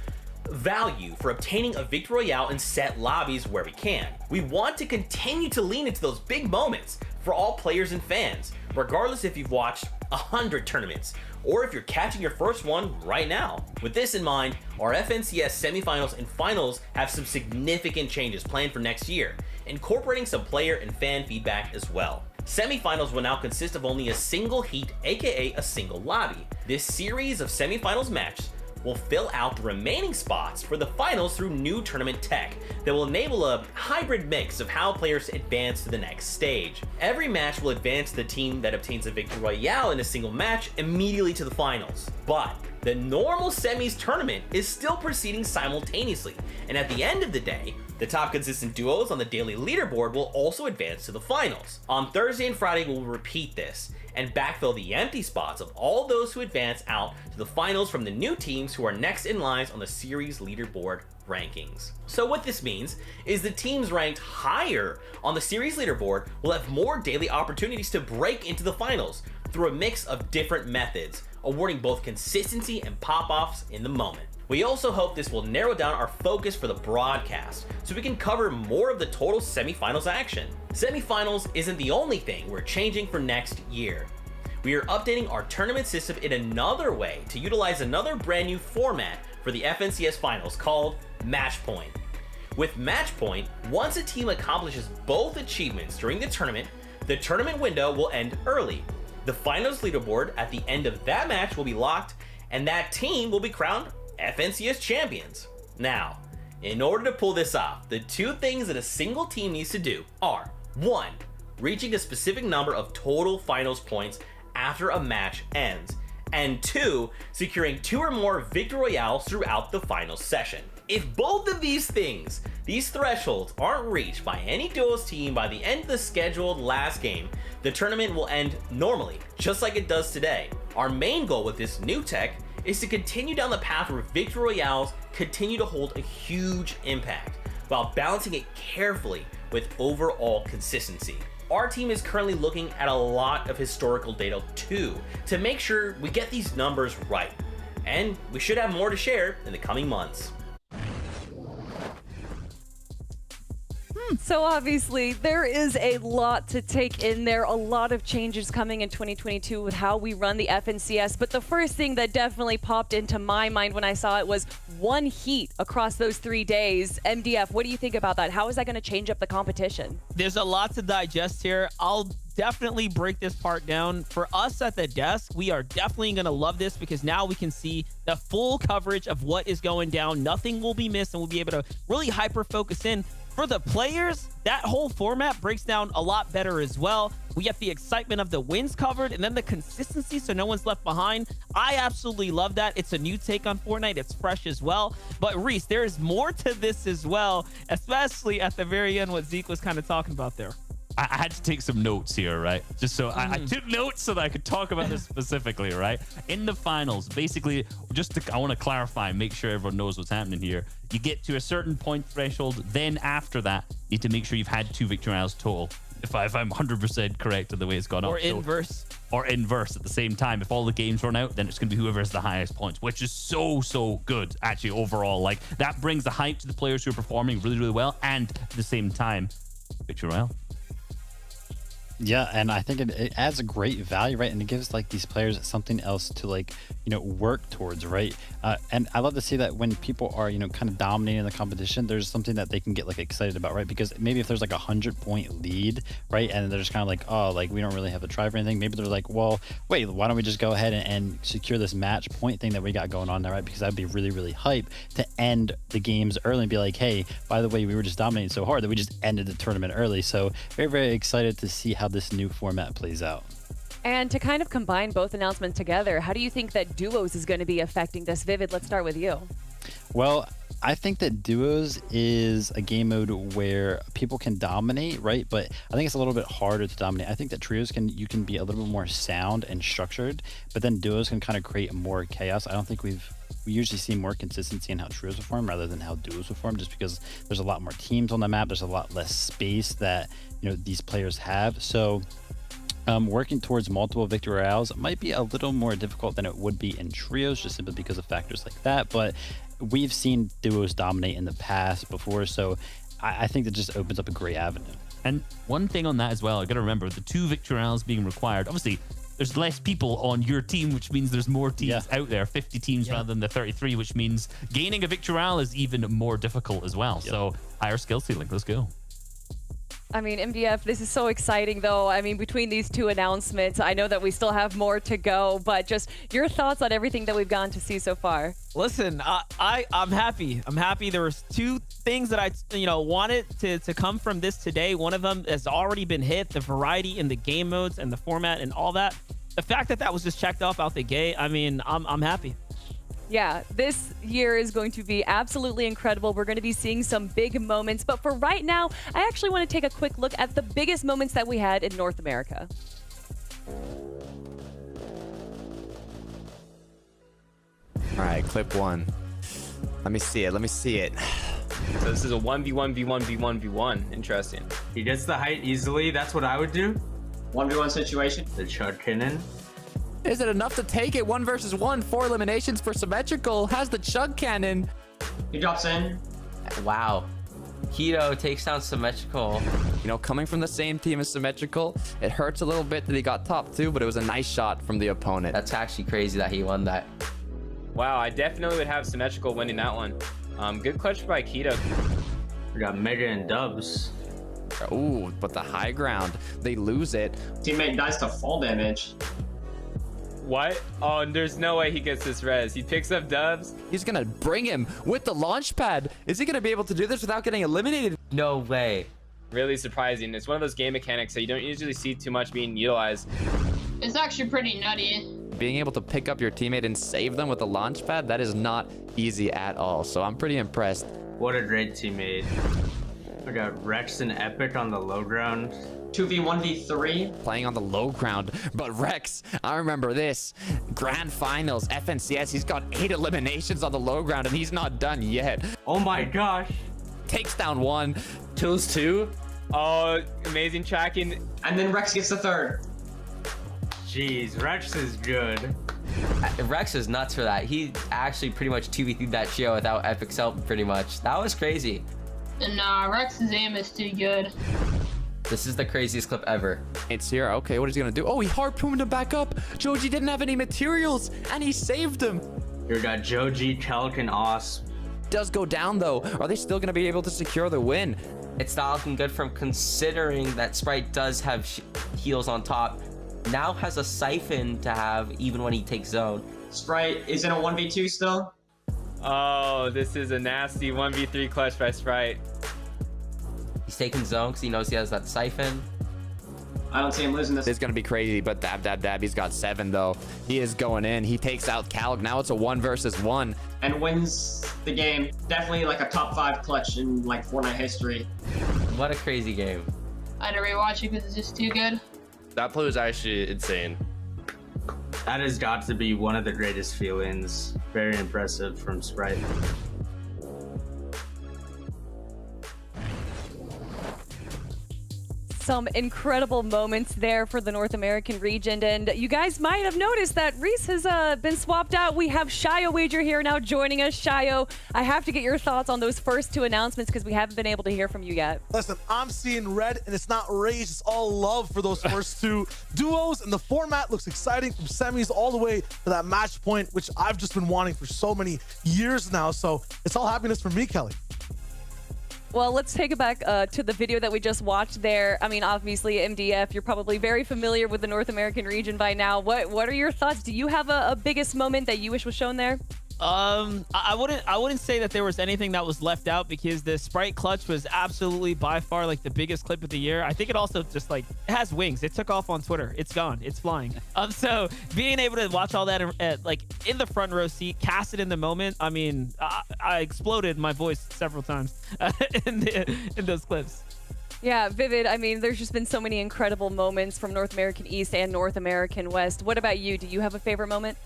value for obtaining a Victory Royale in set lobbies where we can. We want to continue to lean into those big moments for all players and fans, regardless if you've watched 100 tournaments or if you're catching your first one right now. With this in mind, our FNCS semifinals and finals have some significant changes planned for next year, incorporating some player and fan feedback as well. Semifinals will now consist of only a single heat, aka a single lobby. This series of semifinals matches will fill out the remaining spots for the finals through new tournament tech that will enable a hybrid mix of how players advance to the next stage. Every match will advance the team that obtains a Victory Royale in a single match immediately to the finals. But the normal semis tournament is still proceeding simultaneously, and at the end of the day, the top consistent duos on the daily leaderboard will also advance to the finals. On Thursday and Friday, we'll repeat this and backfill the empty spots of all those who advance out to the finals from the new teams who are next in lines on the series leaderboard rankings. So what this means is the teams ranked higher on the series leaderboard will have more daily opportunities to break into the finals through a mix of different methods, awarding both consistency and pop-offs in the moment. We also hope this will narrow down our focus for the broadcast, so we can cover more of the total semifinals action. Semifinals isn't the only thing we're changing for next year. We are updating our tournament system in another way to utilize another brand new format for the FNCS finals called Match Point. With Match Point, once a team accomplishes both achievements during the tournament window will end early. The finals leaderboard at the end of that match will be locked, and that team will be crowned FNCS champions. Now, in order to pull this off, the two things that a single team needs to do are 1. Reaching a specific number of total finals points after a match ends, and 2. Securing 2 or more Victory Royales throughout the final session. If both of these thresholds aren't reached by any duos team by the end of the scheduled last game, the tournament will end normally, just like it does today. Our main goal with this new tech is to continue down the path where Victory Royales continue to hold a huge impact, while balancing it carefully with overall consistency. Our team is currently looking at a lot of historical data too, to make sure we get these numbers right, and we should have more to share in the coming months. So obviously there is a lot to take in there, a lot of changes coming in 2022 with how we run the FNCS, but the first thing that definitely popped into my mind when I saw it was one heat across those 3 days. MDF, what do you think about that? How is that going to change up the competition? There's a lot to digest here. I'll definitely break this part down. For us at the desk, we are definitely going to love this because now we can see the full coverage of what is going down. Nothing will be missed, and we'll be able to really hyper focus in. For the players, that whole format breaks down a lot better as well. We get the excitement of the wins covered and then the consistency so no one's left behind. I absolutely love that. It's a new take on Fortnite. It's fresh as well. But Reese, there is more to this as well, especially at the very end what Zeke was kind of talking about there. I had to take some notes here, right? Just so I took notes so that I could talk about this specifically, right? In the finals, basically, I want to clarify, make sure everyone knows what's happening here. You get to a certain point threshold, then after that, you need to make sure you've had 2 Victory Royales total. If I'm 100% correct in the way it's gone or up. Inverse. Or inverse at the same time. If all the games run out, then it's going to be whoever has the highest points, which is so good, actually, overall. Like, that brings the hype to the players who are performing really well, and at the same time, Victory Royale. Yeah, and I think it adds a great value, right? And it gives like these players something else to like, work towards, right? And I love to see that when people are, kind of dominating the competition, there's something that they can get like excited about, right? Because maybe if there's like 100-point lead, right? And they're just kind of like, oh, like we don't really have to try for anything. Maybe they're like, well, wait, why don't we just go ahead and secure this match point thing that we got going on there, right? Because that'd be really hype to end the games early and be like, hey, by the way, we were just dominating so hard that we just ended the tournament early. So very excited to see how this new format plays out. And to kind of combine both announcements together, how do you think that duos is going to be affecting this? Vivid, let's start with you. Well, I think that duos is a game mode where people can dominate, right? But I think it's a little bit harder to dominate. I think that trios you can be a little bit more sound and structured, but then duos can kind of create more chaos. I don't think we usually see more consistency in how trios perform rather than how duos perform, just because there's a lot more teams on the map. There's a lot less space that these players have. So working towards multiple victory royales might be a little more difficult than it would be in trios, just simply because of factors like that. But we've seen duos dominate in the past before, so I think that just opens up a great avenue. And one thing on that as well, I got to remember the 2 victory royales being required. Obviously, there's less people on your team, which means there's more teams out there, 50 teams rather than the 33, which means gaining a victory royale is even more difficult as well. So higher skill ceiling. Let's go. I mean, MDF, this is so exciting, though. I mean, between these 2 announcements, I know that we still have more to go, but just your thoughts on everything that we've gotten to see so far. Listen, I'm happy. I'm happy. There was 2 things that I wanted to come from this today. One of them has already been hit, the variety in the game modes and the format and all that. The fact that was just checked off out the gate, I mean, I'm happy. Yeah, this year is going to be absolutely incredible. We're going to be seeing some big moments. But for right now, I actually want to take a quick look at the biggest moments that we had in North America. All right, clip 1. Let me see it. So this is a 1v1v1v1v1. Interesting. He gets the height easily. That's what I would do. 1v1 situation. The Chud Cannon. Is it enough to take it? 1 versus 1, 4 eliminations for Symmetrical. Has the Chug Cannon. He drops in. Wow. Keto takes down Symmetrical. Coming from the same team as Symmetrical, it hurts a little bit that he got top 2, but it was a nice shot from the opponent. That's actually crazy that he won that. Wow, I definitely would have Symmetrical winning that one. Good clutch by Keto. We got Mega and Dubs. Ooh, but the high ground, they lose it. Teammate dies to fall damage. What? Oh, there's no way he gets this res. He picks up Dubs. He's gonna bring him with the launch pad. Is he gonna be able to do this without getting eliminated? No way. Really surprising. It's one of those game mechanics that you don't usually see too much being utilized. It's actually pretty nutty. Being able to pick up your teammate and save them with the launch pad, that is not easy at all. So I'm pretty impressed. What a great teammate. We got Rex and Epic on the low ground. 2v1v3. Playing on the low ground. But Rex, I remember this. Grand Finals, FNCS, he's got 8 eliminations on the low ground and he's not done yet. Oh my gosh. Takes down 1. Kills 2. Oh, amazing tracking. And then Rex gets the 3rd. Jeez, Rex is good. Rex is nuts for that. He actually pretty much 2v3'd that show without Epic's help pretty much. That was crazy. Nah, Rex's aim is too good. This is the craziest clip ever. It's here. Okay, what is he gonna do? Oh, he harpooned him back up. Joji didn't have any materials, and he saved him. You got Joji, Kelk, and Os. Does go down though. Are they still gonna be able to secure the win? It's not looking good from considering that Sprite does have heals on top. Now has a siphon to have even when he takes zone. Sprite is in a 1v2 still. Oh, this is a nasty 1v3 clutch by Sprite. He's taking zone because he knows he has that siphon. I don't see him losing this. It's going to be crazy, but dab. He's got 7, though. He is going in. He takes out Calg. Now it's a 1 versus 1. And wins the game. Definitely like a top 5 clutch in like Fortnite history. What a crazy game. I had to rewatch it because it's just too good. That play was actually insane. That has got to be one of the greatest feelings. Very impressive from Sprite. Some incredible moments there for the North American region, and you guys might have noticed that Reese has been swapped out. We have Shayo Wager here now joining us. Shayo, I have to get your thoughts on those first 2 announcements because we haven't been able to hear from you yet. Listen, I'm seeing red, and it's not rage, it's all love for those first 2 duos, and the format looks exciting from semis all the way to that match point, which I've just been wanting for so many years now, so it's all happiness for me, Kelly. Well, let's take it back to the video that we just watched there. I mean, obviously, MDF, you're probably very familiar with the North American region by now. What are your thoughts? Do you have a biggest moment that you wish was shown there? I wouldn't say that there was anything that was left out because the Sprite clutch was absolutely by far like the biggest clip of the year. I think it also just like it has wings. It took off on Twitter. It's gone. It's flying. So being able to watch all that like in the front row seat, cast it in the moment. I mean, I exploded my voice several times in those clips. Yeah, Vivid, I mean, there's just been so many incredible moments from North American East and North American West. What about you? Do you have a favorite moment?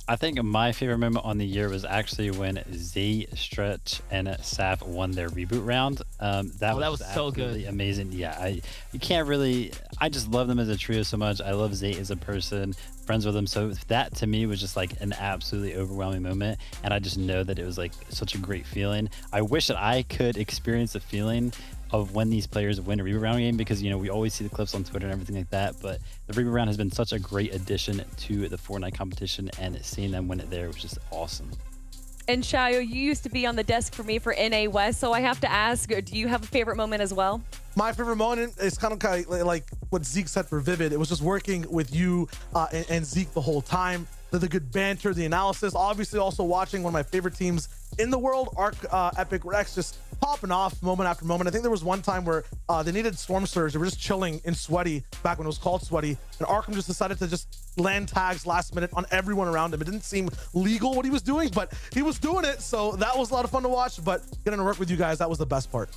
I think my favorite moment on the year was actually when Z, Stretch, and Saf won their reboot round. That was so good. absolutely amazing. Yeah, you can't really. I just love them as a trio so much. I love Z as a person, friends with him. So that to me was just like an absolutely overwhelming moment, and I just know that it was like such a great feeling. I wish that I could experience the feeling of when these players win a reboot round game, because you know we always see the clips on Twitter and everything like that, but the reboot round has been such a great addition to the Fortnite competition, and seeing them win it there was just awesome. And Shayo, you used to be on the desk for me for NA West, so I have to ask, do you have a favorite moment as well? My favorite moment is kind of like what Zeke said for Vivid. It was just working with you and Zeke the whole time. The good banter, the analysis. Obviously, also watching one of my favorite teams in the world, Arc Epic Rex, just popping off moment after moment. I think there was one time where they needed Storm Surge. They were just chilling in Sweaty back when it was called Sweaty, and Arkham just decided to just land tags last minute on everyone around him. It didn't seem legal what he was doing, but he was doing it, so that was a lot of fun to watch. But getting to work with you guys, that was the best part.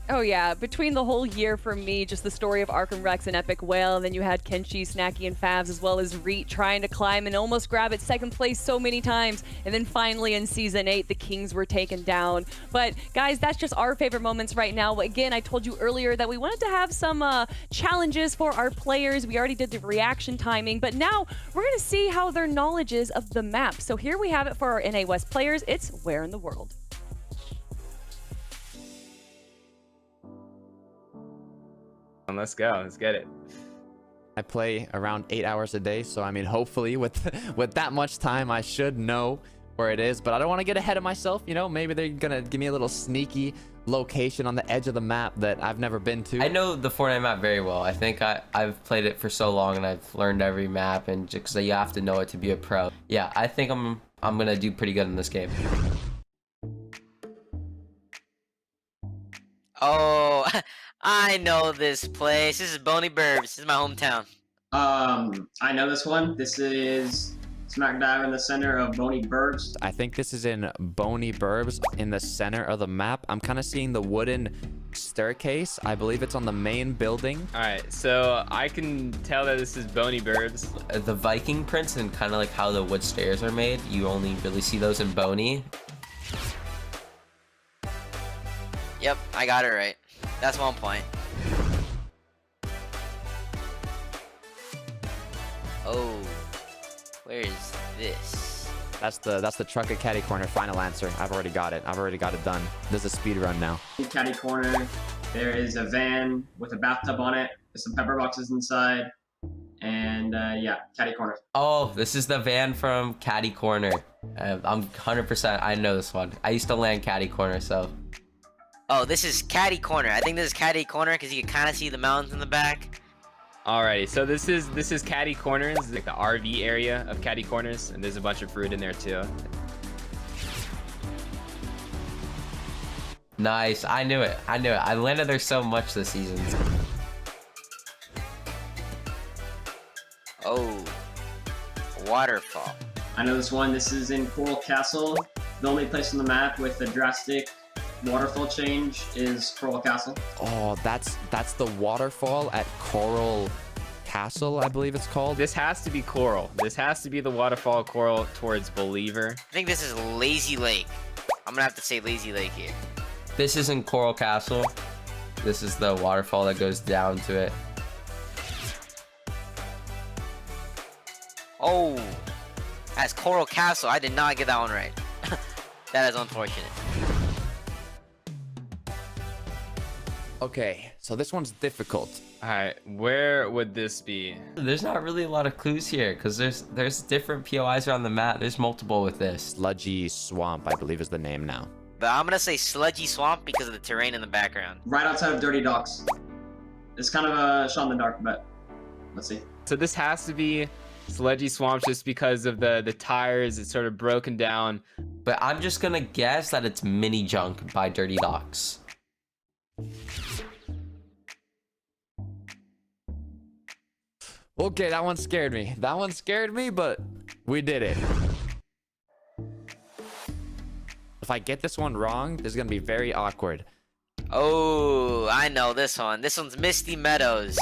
Oh yeah, between the whole year for me, just the story of Arkham Rex and Epic Whale, and then you had Kenshi, Snacky, and Favs, as well as Reet trying to climb and almost grab it second place so many times, and then finally in Season 8, the Kings were taken down. But guys, that's just our favorite moments right now. Again, I told you earlier that we wanted to have some challenges for our players. We already did the reaction timing, but now we're going to see how their knowledge is of the map. So here we have it for our NA West players. It's Where in the World? Let's go. Let's get it. I play around 8 hours a day, so I mean, hopefully with that much time, I should know where it is. But I don't want to get ahead of myself. You know, maybe they're gonna give me a little sneaky location on the edge of the map that I've never been to. I know the Fortnite map very well. I think I've played it for so long and I've learned every map, and just you have to know it to be a pro. Yeah, I think I'm gonna do pretty good in this game. Oh, I know this place. This is Boney Burbs. This is my hometown. I know this one. This is smack dab in the center of Boney Burbs. I think this is in Boney Burbs in the center of the map. I'm kind of seeing the wooden staircase. I believe it's on the main building. All right, so I can tell that this is Boney Burbs. The Viking prints and kind of like how the wood stairs are made, you only really see those in Boney. Yep, I got it right. That's 1 point. Oh, where is this? That's the truck at Caddy Corner. Final answer. I've already got it. I've already got it done. There's a speed run now. In Caddy Corner, there is a van with a bathtub on it. There's some pepper boxes inside. And yeah, Caddy Corner. Oh, this is the van from Caddy Corner. I'm 100%. I know this one. I used to land Caddy Corner, so. Oh, this is Caddy Corner. I think this is Caddy Corner because you can kind of see the mountains in the back. Alrighty, so this is Caddy Corners, like the RV area of Caddy Corners, and there's a bunch of fruit in there too. Nice. I knew it. I knew it. I landed there so much this season. Oh, waterfall. I know this one. This is in Coral Castle. The only place on the map with a drastic waterfall change is Coral Castle. Oh, that's the waterfall at Coral Castle, I believe it's called. This has to be Coral. This has to be the waterfall Coral towards Believer. I think this is Lazy Lake. I'm gonna have to say Lazy Lake here. This isn't Coral Castle. This is the waterfall that goes down to it. Oh, that's Coral Castle. I did not get that one right. That is unfortunate. Okay, so this one's difficult. All right, where would this be? There's not really a lot of clues here because there's different POIs around the map. There's multiple with this. Sludgy Swamp, I believe is the name now. But I'm gonna say Sludgy Swamp because of the terrain in the background. Right outside of Dirty Docks. It's kind of a shot in the dark, but let's see. So this has to be Sludgy Swamp just because of the tires. It's sort of broken down. But I'm just gonna guess that it's Mini Junk by Dirty Docks. Okay, that one scared me. That one scared me, but we did it. If I get this one wrong, this is gonna be very awkward. Oh, I know this one. This one's Misty Meadows.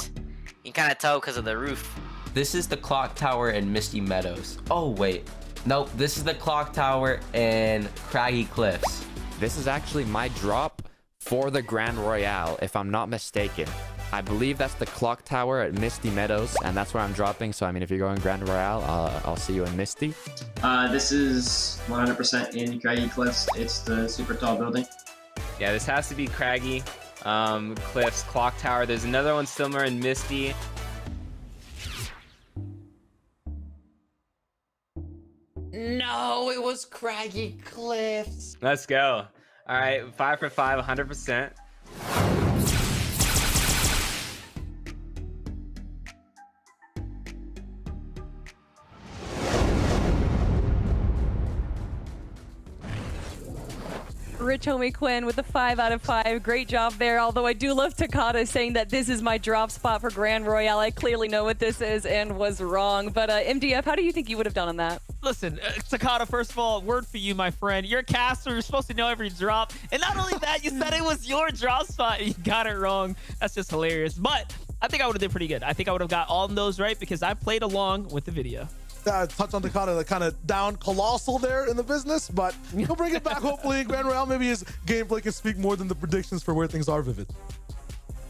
You can kind of tell because of the roof. This is the clock tower in Misty Meadows. Oh, wait. Nope, this is the clock tower in Craggy Cliffs. This is actually my drop for the Grand Royale, if I'm not mistaken. I believe that's the clock tower at Misty Meadows, and that's where I'm dropping. So, I mean, if you're going Grand Royale, I'll see you in Misty. This is 100% in Craggy Cliffs. It's the super tall building. Yeah, this has to be Craggy Cliffs, Clock Tower. There's another one similar in Misty. No, it was Craggy Cliffs. Let's go. All right, 5 for 5, 100%. Rich Homie Quinn with a 5 out of 5. Great job there. Although I do love Takata saying that this is my drop spot for Grand Royale. I clearly know what this is and was wrong. But MDF, how do you think you would have done on that? Listen, Takata, first of all, word for you, my friend. You're a caster. You're supposed to know every drop. And not only that, you said it was your drop spot and you got it wrong. That's just hilarious. But I think I would have did pretty good. I think I would have got all of those right because I played along with the video. Touch on Takata, like kind of down colossal there in the business, but he'll bring it back hopefully. Grand Royale, maybe his gameplay can speak more than the predictions for where things are, Vivid.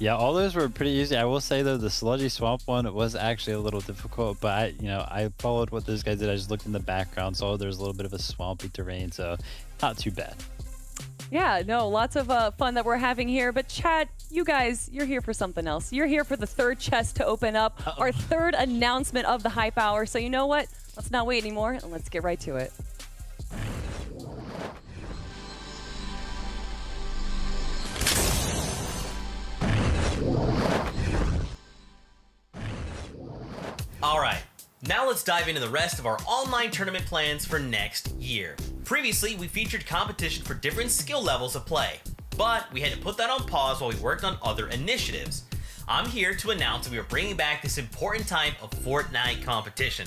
Yeah, all those were pretty easy. I will say though, the sludgy swamp one was actually a little difficult, but I followed what those guys did. I just looked in the background, saw there's a little bit of a swampy terrain, so not too bad. Yeah, no, lots of fun that we're having here. But chat, you guys, you're here for something else. You're here for the third chest to open up, our third announcement of the Hype Hour. So you know what? Let's not wait anymore and let's get right to it. All right, now let's dive into the rest of our online tournament plans for next year. Previously, we featured competition for different skill levels of play, but we had to put that on pause while we worked on other initiatives. I'm here to announce that we are bringing back this important type of Fortnite competition.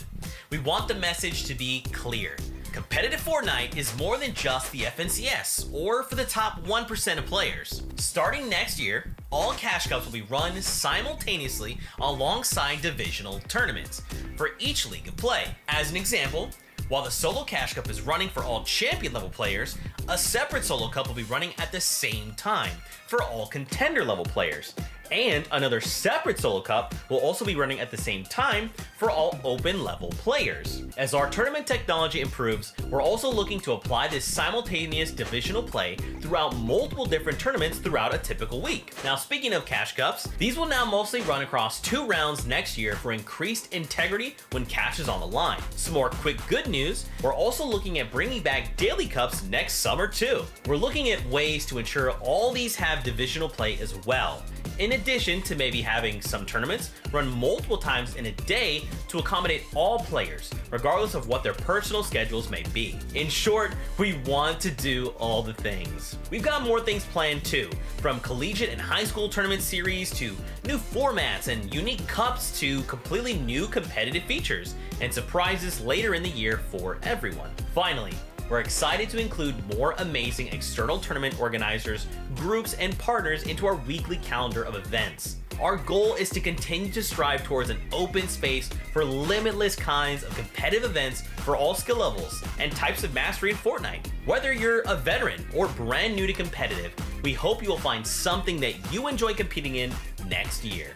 We want the message to be clear. Competitive Fortnite is more than just the FNCS, or for the top 1% of players. Starting next year, all Cash Cups will be run simultaneously alongside divisional tournaments for each league of play. As an example, while the Solo Cash Cup is running for all champion level players, a separate Solo Cup will be running at the same time for all contender level players. And another separate Solo Cup will also be running at the same time for all open level players. As our tournament technology improves, we're also looking to apply this simultaneous divisional play throughout multiple different tournaments throughout a typical week. Now, speaking of Cash Cups, these will now mostly run across 2 rounds next year for increased integrity when cash is on the line. Some more quick good news, we're also looking at bringing back Daily Cups next summer too. We're looking at ways to ensure all these have divisional play as well, in addition to maybe having some tournaments run multiple times in a day to accommodate all players, regardless of what their personal schedules may be. In short, we want to do all the things. We've got more things planned too, from collegiate and high school tournament series to new formats and unique cups to completely new competitive features and surprises later in the year for everyone. Finally, we're excited to include more amazing external tournament organizers, groups, and partners into our weekly calendar of events. Our goal is to continue to strive towards an open space for limitless kinds of competitive events for all skill levels and types of mastery in Fortnite. Whether you're a veteran or brand new to competitive, we hope you will find something that you enjoy competing in next year.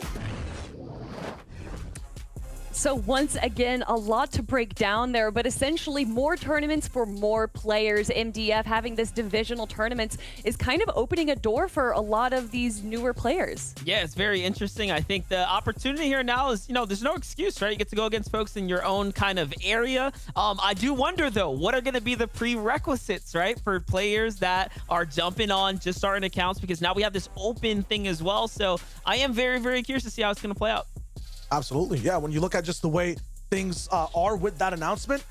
So once again, a lot to break down there, but essentially more tournaments for more players. MDF having this divisional tournaments is kind of opening a door for a lot of these newer players. Yeah, it's very interesting. I think the opportunity here now is, there's no excuse, right? You get to go against folks in your own kind of area. I do wonder, though, what are going to be the prerequisites, right, for players that are jumping on, just starting accounts, because now we have this open thing as well. So I am very, very curious to see how it's going to play out. Absolutely. Yeah, when you look at just the way things are with that announcement,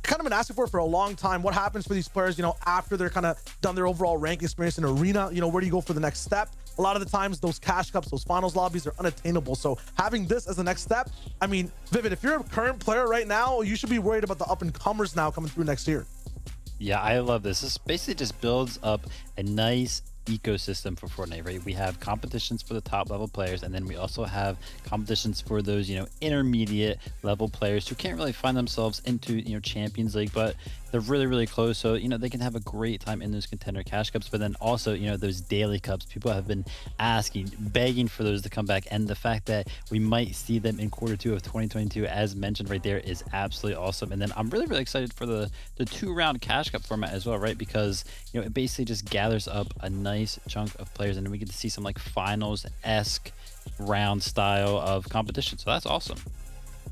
kind of been asking for a long time. What happens for these players, after they're kind of done their overall rank experience in arena, where do you go for the next step? A lot of the times those cash cups, those finals lobbies are unattainable. So having this as the next step, I mean, Vivid, if you're a current player right now, you should be worried about the up and comers now coming through next year. Yeah, I love this. This basically just builds up a nice ecosystem for Fortnite, right? We have competitions for the top level players, and then we also have competitions for those, intermediate level players who can't really find themselves into, Champions League, but they're really, really close. So, they can have a great time in those contender cash cups, but then also, those daily cups. People have been asking, begging for those to come back. And the fact that we might see them in Q2 of 2022, as mentioned right there, is absolutely awesome. And then I'm really, really excited for the 2-round cash cup format as well, right? Because, it basically just gathers up a nice chunk of players, and we get to see some like finals-esque round style of competition. So that's awesome.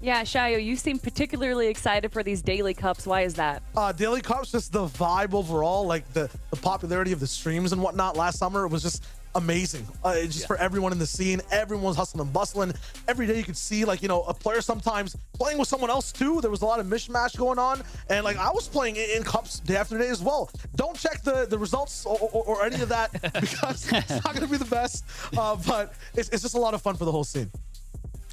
Yeah, Shayo, you seem particularly excited for these daily cups. Why is that? Daily cups, just the vibe overall, like the popularity of the streams and whatnot last summer, it was just amazing. Just for everyone in the scene, everyone was hustling and bustling. Every day you could see like, a player sometimes playing with someone else too. There was a lot of mishmash going on, and like I was playing in cups day after day as well. Don't check the results or any of that because it's not going to be the best, but it's just a lot of fun for the whole scene.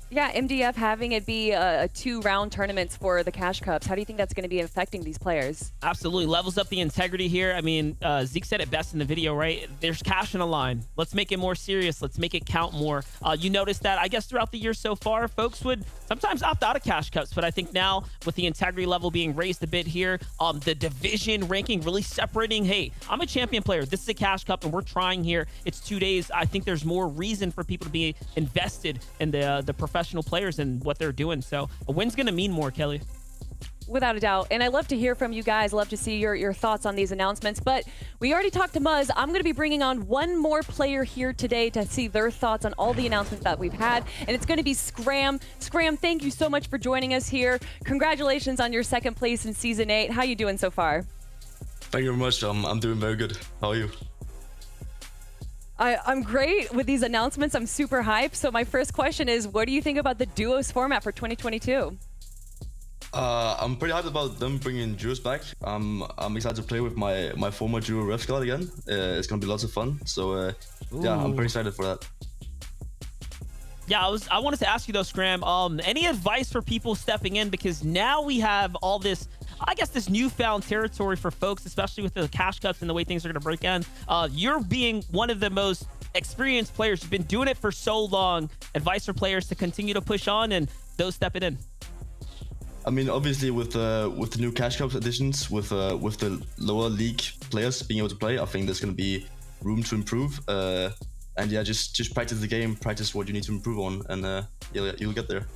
Yeah, MDF having it be a 2-round tournaments for the cash cups. How do you think that's going to be affecting these players? Absolutely. Levels up the integrity here. I mean, Zeke said it best in the video, right? There's cash in a line. Let's make it more serious. Let's make it count more. You noticed that, I guess, throughout the year so far, folks would sometimes opt out of cash cups. But I think now with the integrity level being raised a bit here, the division ranking really separating, hey, I'm a champion player. This is a cash cup and we're trying here. It's 2 days. I think there's more reason for people to be invested in the professional players and what they're doing. So a win's going to mean more, Kelly. Without a doubt. And I love to hear from you guys. Love to see your thoughts on these announcements. But we already talked to Muzz. I'm going to be bringing on one more player here today to see their thoughts on all the announcements that we've had. And it's going to be Scram. Scram, thank you so much for joining us here. Congratulations on your 2nd place in Season 8. How you doing so far? Thank you very much. I'm doing very good. How are you? I'm great with these announcements. I'm super hyped. So my first question is, what do you think about the duos format for 2022? I'm pretty hyped about them bringing duos back. I'm excited to play with my former duo ref squad again. It's gonna be lots of fun. So yeah, I'm pretty excited for that. Yeah, I wanted to ask you though, Scram, any advice for people stepping in, because now we have all this, I guess, this newfound territory for folks, especially with the cash cups and the way things are going to break down. You're being one of the most experienced players. You've been doing it for so long. Advice for players to continue to push on and those stepping in. I mean, obviously with the new cash cups additions, with the lower league players being able to play, I think there's going to be room to improve. And yeah, just practice the game, practice what you need to improve on, and you'll get there.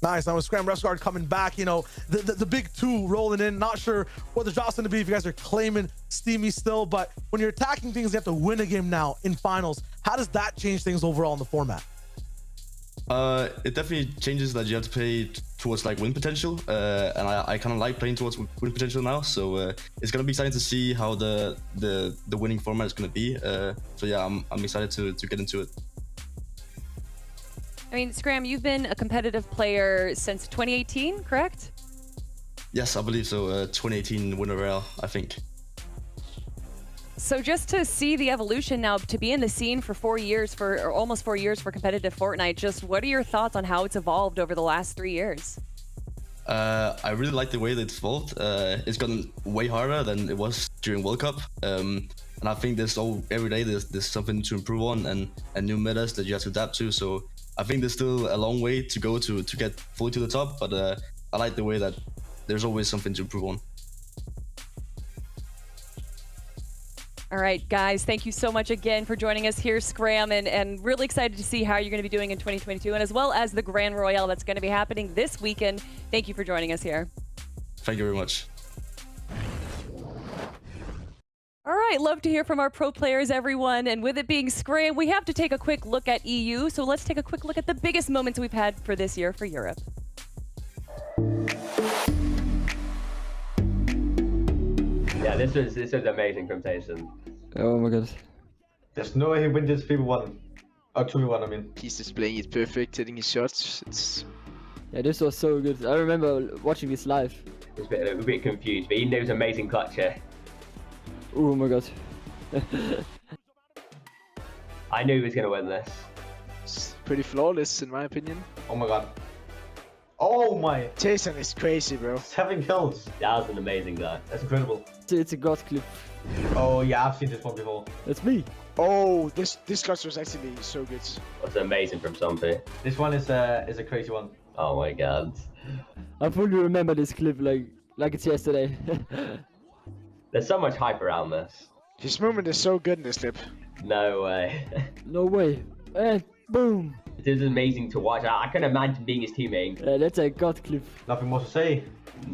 Nice. Now with Scram Resguard coming back, the big 2 rolling in. Not sure what the draw's going to be if you guys are claiming Steamy still, but when you're attacking things, you have to win a game now in finals. How does that change things overall in the format? It definitely changes that you have to play towards like win potential, and I kind of like playing towards win potential now. So it's gonna be exciting to see how the winning format is gonna be. So yeah, I'm excited to get into it. I mean, Scram, you've been a competitive player since 2018, correct? Yes, I believe so. 2018 Winter Royale, I think. So just to see the evolution now, to be in the scene for 4 years, or almost 4 years for competitive Fortnite, just what are your thoughts on how it's evolved over the last 3 years? I really like the way that it's evolved. It's gotten way harder than it was during World Cup. And I think every day there's something to improve on and new metas that you have to adapt to. So I think there's still a long way to go to get fully to the top, but I like the way that there's always something to improve on. All right, guys, thank you so much again for joining us here, Scram, and really excited to see how you're going to be doing in 2022, and as well as the Grand Royale that's going to be happening this weekend. Thank you for joining us here. Thank you very much. All right, love to hear from our pro players, everyone. And with it being Scram, we have to take a quick look at EU. So let's take a quick look at the biggest moments we've had for this year for Europe. Yeah, this was amazing from Tyson. Oh my god. There's no way he wins this 3v1. Or 2v1, I mean. He's just playing it perfect, hitting his shots. Yeah, this was so good. I remember watching this live. He was a bit confused, but he knows amazing clutch here. Oh my god. I knew he was going to win this. It's pretty flawless in my opinion. Oh my god. Oh my. Jason is crazy, bro. 7 kills. That was an amazing guy. That's incredible. It's a god clip. Oh yeah, I've seen this one before. That's me. Oh, this clutch was actually so good. That's amazing from Zombie. This one is a crazy one. Oh my god. I fully remember this clip like it's yesterday. There's so much hype around this. His movement is so good in this clip. No way. No way. And boom. It is amazing to watch. I can imagine being his teammate. That's a god clip. Nothing more to say.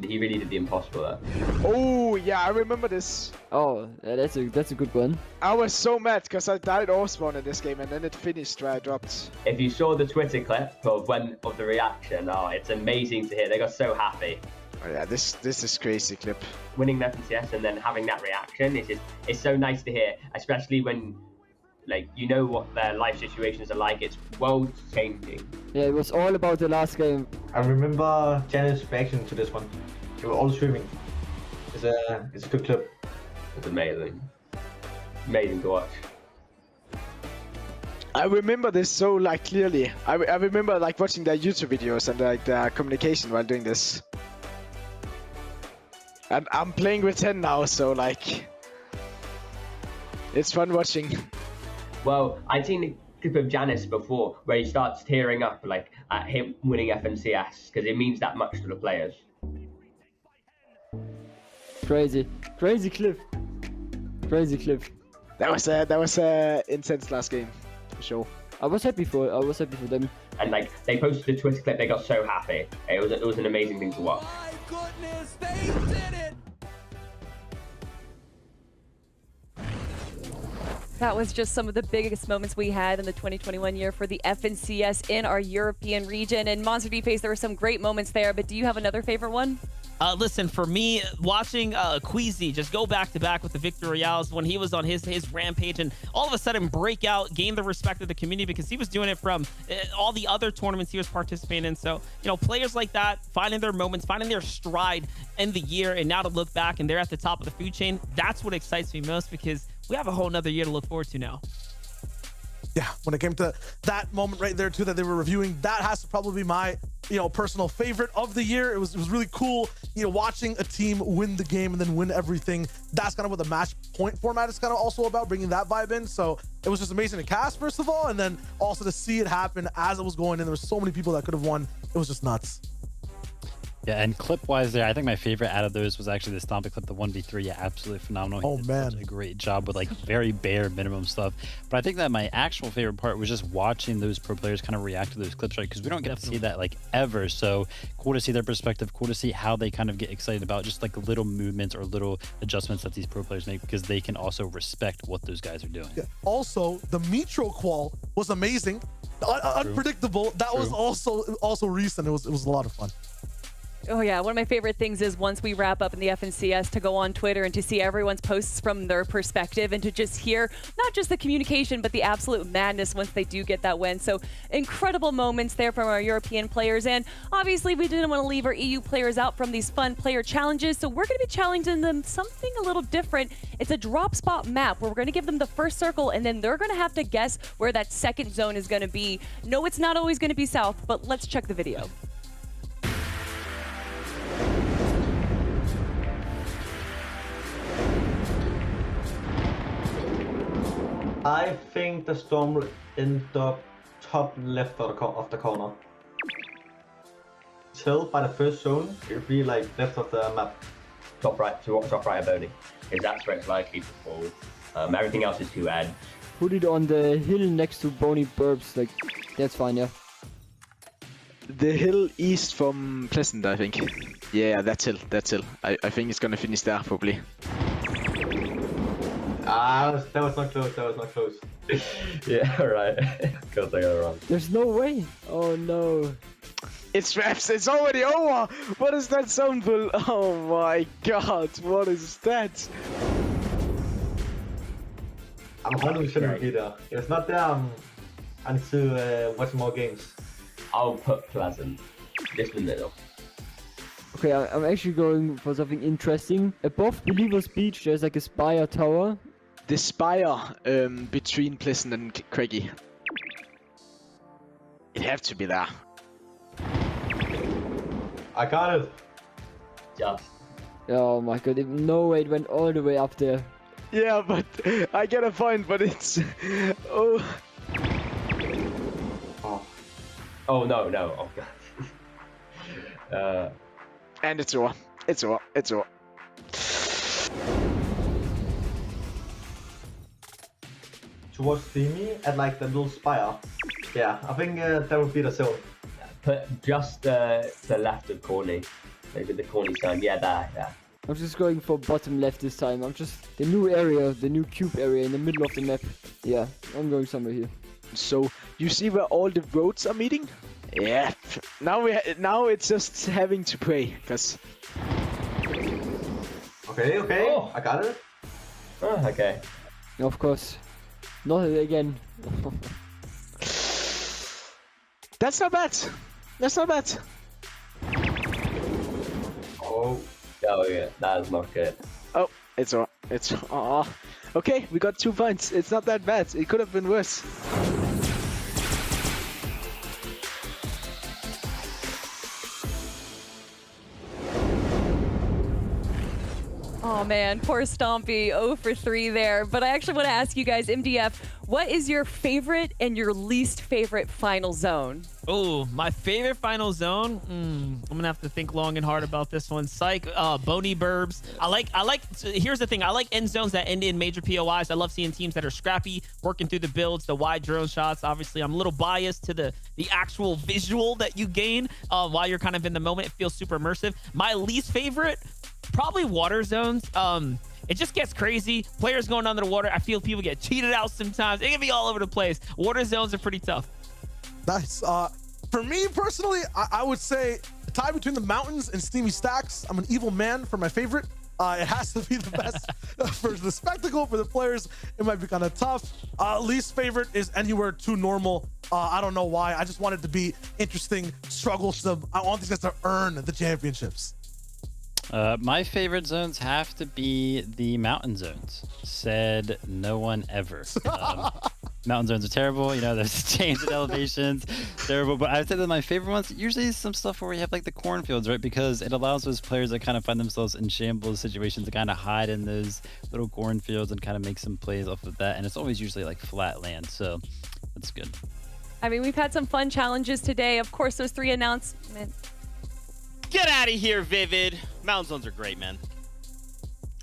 He really did the impossible there. Oh yeah, I remember this. Oh, that's a good one. I was so mad because I died off spawn in this game and then it finished where I dropped. If you saw the Twitter clip of the reaction, oh, it's amazing to hear. They got so happy. Oh yeah, this is crazy clip. Winning the FNCS and then having that reaction, it's so nice to hear, especially when you know what their life situations are like. It's world changing. Yeah, it was all about the last game. I remember Janet's reaction to this one. They were all streaming. It's a good clip. It's amazing. Amazing to watch. I remember this so clearly. I remember watching their YouTube videos and their communication while doing this. And I'm playing with 10 now, so it's fun watching. Well, I've seen a clip of Janice before where he starts tearing up at him winning FNCS because it means that much to the players. Crazy clip. Crazy clip. That was intense last game, for sure. I was happy for them. And they posted the Twitter clip, they got so happy. It was an amazing thing to watch. Goodness, they did it! That was just some of the biggest moments we had in the 2021 year for the FNCS in our European region. And Monster D-Face, there were some great moments there, but do you have another favorite one? Listen, for me, watching Queasy just go back-to-back with the Victory Royales when he was on his rampage and all of a sudden break out, gain the respect of the community because he was doing it from all the other tournaments he was participating in. So, players like that, finding their moments, finding their stride in the year, and now to look back and they're at the top of the food chain, that's what excites me most because we have a whole nother year to look forward to now. Yeah, when it came to that moment right there too that they were reviewing, that has to probably be my personal favorite of the year. It was really cool, watching a team win the game and then win everything. That's kind of what the match point format is kind of also about, bringing that vibe in. So it was just amazing to cast first of all, and then also to see it happen as it was going in. There were so many people that could have won. It was just nuts. Yeah, and clip-wise there, I think my favorite out of those was actually the Stompy clip, the 1v3. Yeah, absolutely phenomenal. Oh, man. Such a great job with very bare minimum stuff. But I think that my actual favorite part was just watching those pro players kind of react to those clips, right? Because we don't get to see that ever. So cool to see their perspective, cool to see how they kind of get excited about just little movements or little adjustments that these pro players make because they can also respect what those guys are doing. Yeah. Also, the Metro qual was amazing. Unpredictable. That was also recent. It was a lot of fun. Oh yeah, one of my favorite things is once we wrap up in the FNCS to go on Twitter and to see everyone's posts from their perspective and to just hear not just the communication but the absolute madness once they do get that win. So incredible moments there from our European players, and obviously we didn't want to leave our EU players out from these fun player challenges, so we're going to be challenging them something a little different. It's a drop spot map where we're going to give them the first circle and then they're going to have to guess where that second zone is going to be. No, it's not always going to be south, but let's check the video. I think the storm will end up top left of the corner. Till by the first zone, it'll be left of the map. Top right of Boney. Because that's where it's likely to fall. Everything else is too ad. Put it on the hill next to Boney Burbs, that's fine, yeah. The hill east from Pleasant, I think. Yeah, that's hill. I think it's gonna finish there, probably. That was not close. Yeah, right. Because I got it wrong. There's no way. Oh no. It's Raps, it's already over! What is that sound pull? Oh my god, what is that? I'm 100% repeat there. If it's not there, I need to watch more games. I'll put Pleasant. Just the middle. Okay, I'm actually going for something interesting. Above Believer's Beach, there's a spire tower. The spire between Pleasant and Craigie. It have to be there. I got it. Just. Oh my god, no way it went all the way up there. Yeah, but I get a point, but it's... Oh. Oh, no. Oh, God. And it's over. It's over. Towards Steamy at like the little spire. Yeah, I think that would be the zone. Put just to the left of Corny. Maybe the Corny zone. Yeah, there. Yeah. I'm just going for bottom left this time. I'm just the new area, the new cube area in the middle of the map. Yeah, I'm going somewhere here. So you see where all the roads are meeting? Yeah. Now it's just having to pray, cause. Okay. Oh. I got it. Oh, okay. Of course. Not again. That's not bad. Oh yeah, that is not good. Oh, it's okay. We got 2 points. It's not that bad. It could have been worse. Oh man, poor Stompy, 0 for 3 there. But I actually want to ask you guys, MDF, what is your favorite and your least favorite final zone? Oh, my favorite final zone? I'm gonna have to think long and hard about this one. Psych, Bony Burbs. Here's the thing, I like end zones that end in major POIs. I love seeing teams that are scrappy, working through the builds, the wide drone shots. Obviously, I'm a little biased to the actual visual that you gain while you're kind of in the moment. It feels super immersive. My least favorite, probably water zones. It just gets crazy. Players going under the water. I feel people get cheated out sometimes. It can be all over the place. Water zones are pretty tough. Nice. For me personally, I would say a tie between the mountains and Steamy Stacks. I'm an evil man for my favorite. It has to be the best for the spectacle. For the players, it might be kind of tough. Least favorite is anywhere too normal. I don't know why. I just want it to be interesting, strugglesome. I want these guys to earn the championships. My favorite zones have to be the mountain zones. Said no one ever. Mountain zones are terrible. You know, there's a change in elevations. Terrible. But I'd say that my favorite ones usually is some stuff where we have like the cornfields, right? Because it allows those players that kind of find themselves in shambles situations to kind of hide in those little cornfields and kind of make some plays off of that. And it's always usually like flat land. So that's good. I mean, we've had some fun challenges today. Of course, those 3 announcements. Get out of here, Vivid. Mountain zones are great, man.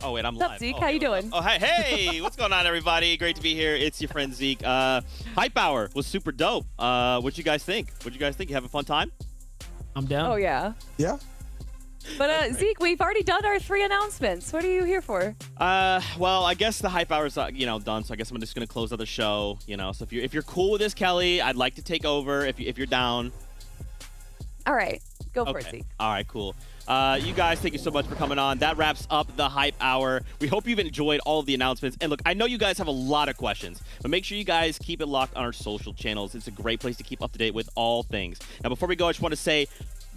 Oh, wait, I'm What's live. up, Zeke? Oh, How you doing? Oh, hey, what's going on, everybody? Great to be here. It's your friend Zeke. Hype Hour was super dope. What'd you guys think? You have a fun time? I'm down. Oh, yeah. Yeah. But Zeke, we've already done our 3 announcements. What are you here for? Well, I guess the Hype Hour is done, so I guess I'm just gonna close out the show. So if you're cool with this, Kelly, I'd like to take over if you're down. All right, go for it, Zeke. All right, cool. You guys, thank you so much for coming on. That wraps up the Hype Hour. We hope you've enjoyed all of the announcements. And look, I know you guys have a lot of questions, but make sure you guys keep it locked on our social channels. It's a great place to keep up to date with all things. Now, before we go, I just want to say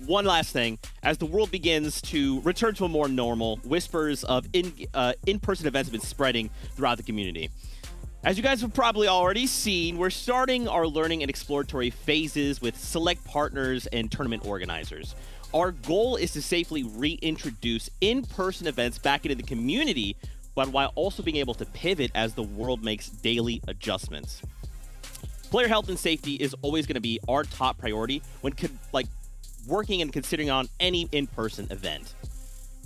one last thing. As the world begins to return to a more normal, whispers of in-person events have been spreading throughout the community. As you guys have probably already seen, we're starting our learning and exploratory phases with select partners and tournament organizers. Our goal is to safely reintroduce in-person events back into the community, but while also being able to pivot as the world makes daily adjustments. Player health and safety is always going to be our top priority when working and considering on any in-person event.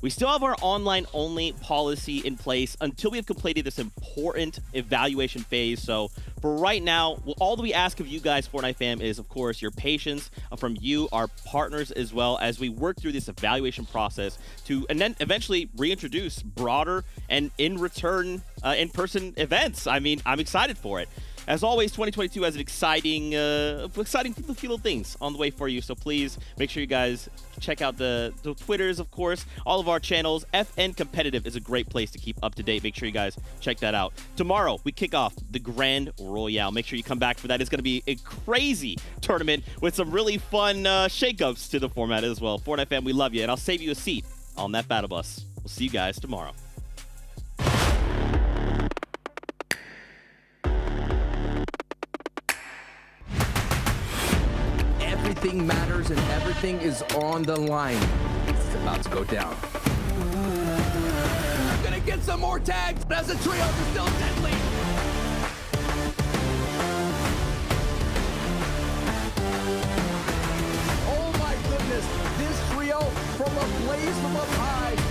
We still have our online-only policy in place until we have completed this important evaluation phase. So for right now, all that we ask of you guys, Fortnite fam, is, of course, your patience from you, our partners, as well as we work through this evaluation process and then eventually reintroduce broader and in-return in-person events. I mean, I'm excited for it. As always, 2022 has an exciting few things on the way for you. So please make sure you guys check out the Twitters, of course, all of our channels. FN Competitive is a great place to keep up to date. Make sure you guys check that out. Tomorrow, we kick off the Grand Royale. Make sure you come back for that. It's going to be a crazy tournament with some really fun shakeups to the format as well. Fortnite fam, we love you, and I'll save you a seat on that battle bus. We'll see you guys tomorrow. Everything everything matters and everything is on the line. It's about to go down. Gonna get some more tags as the trios are still deadly. Oh my goodness, this trio from a blaze from up high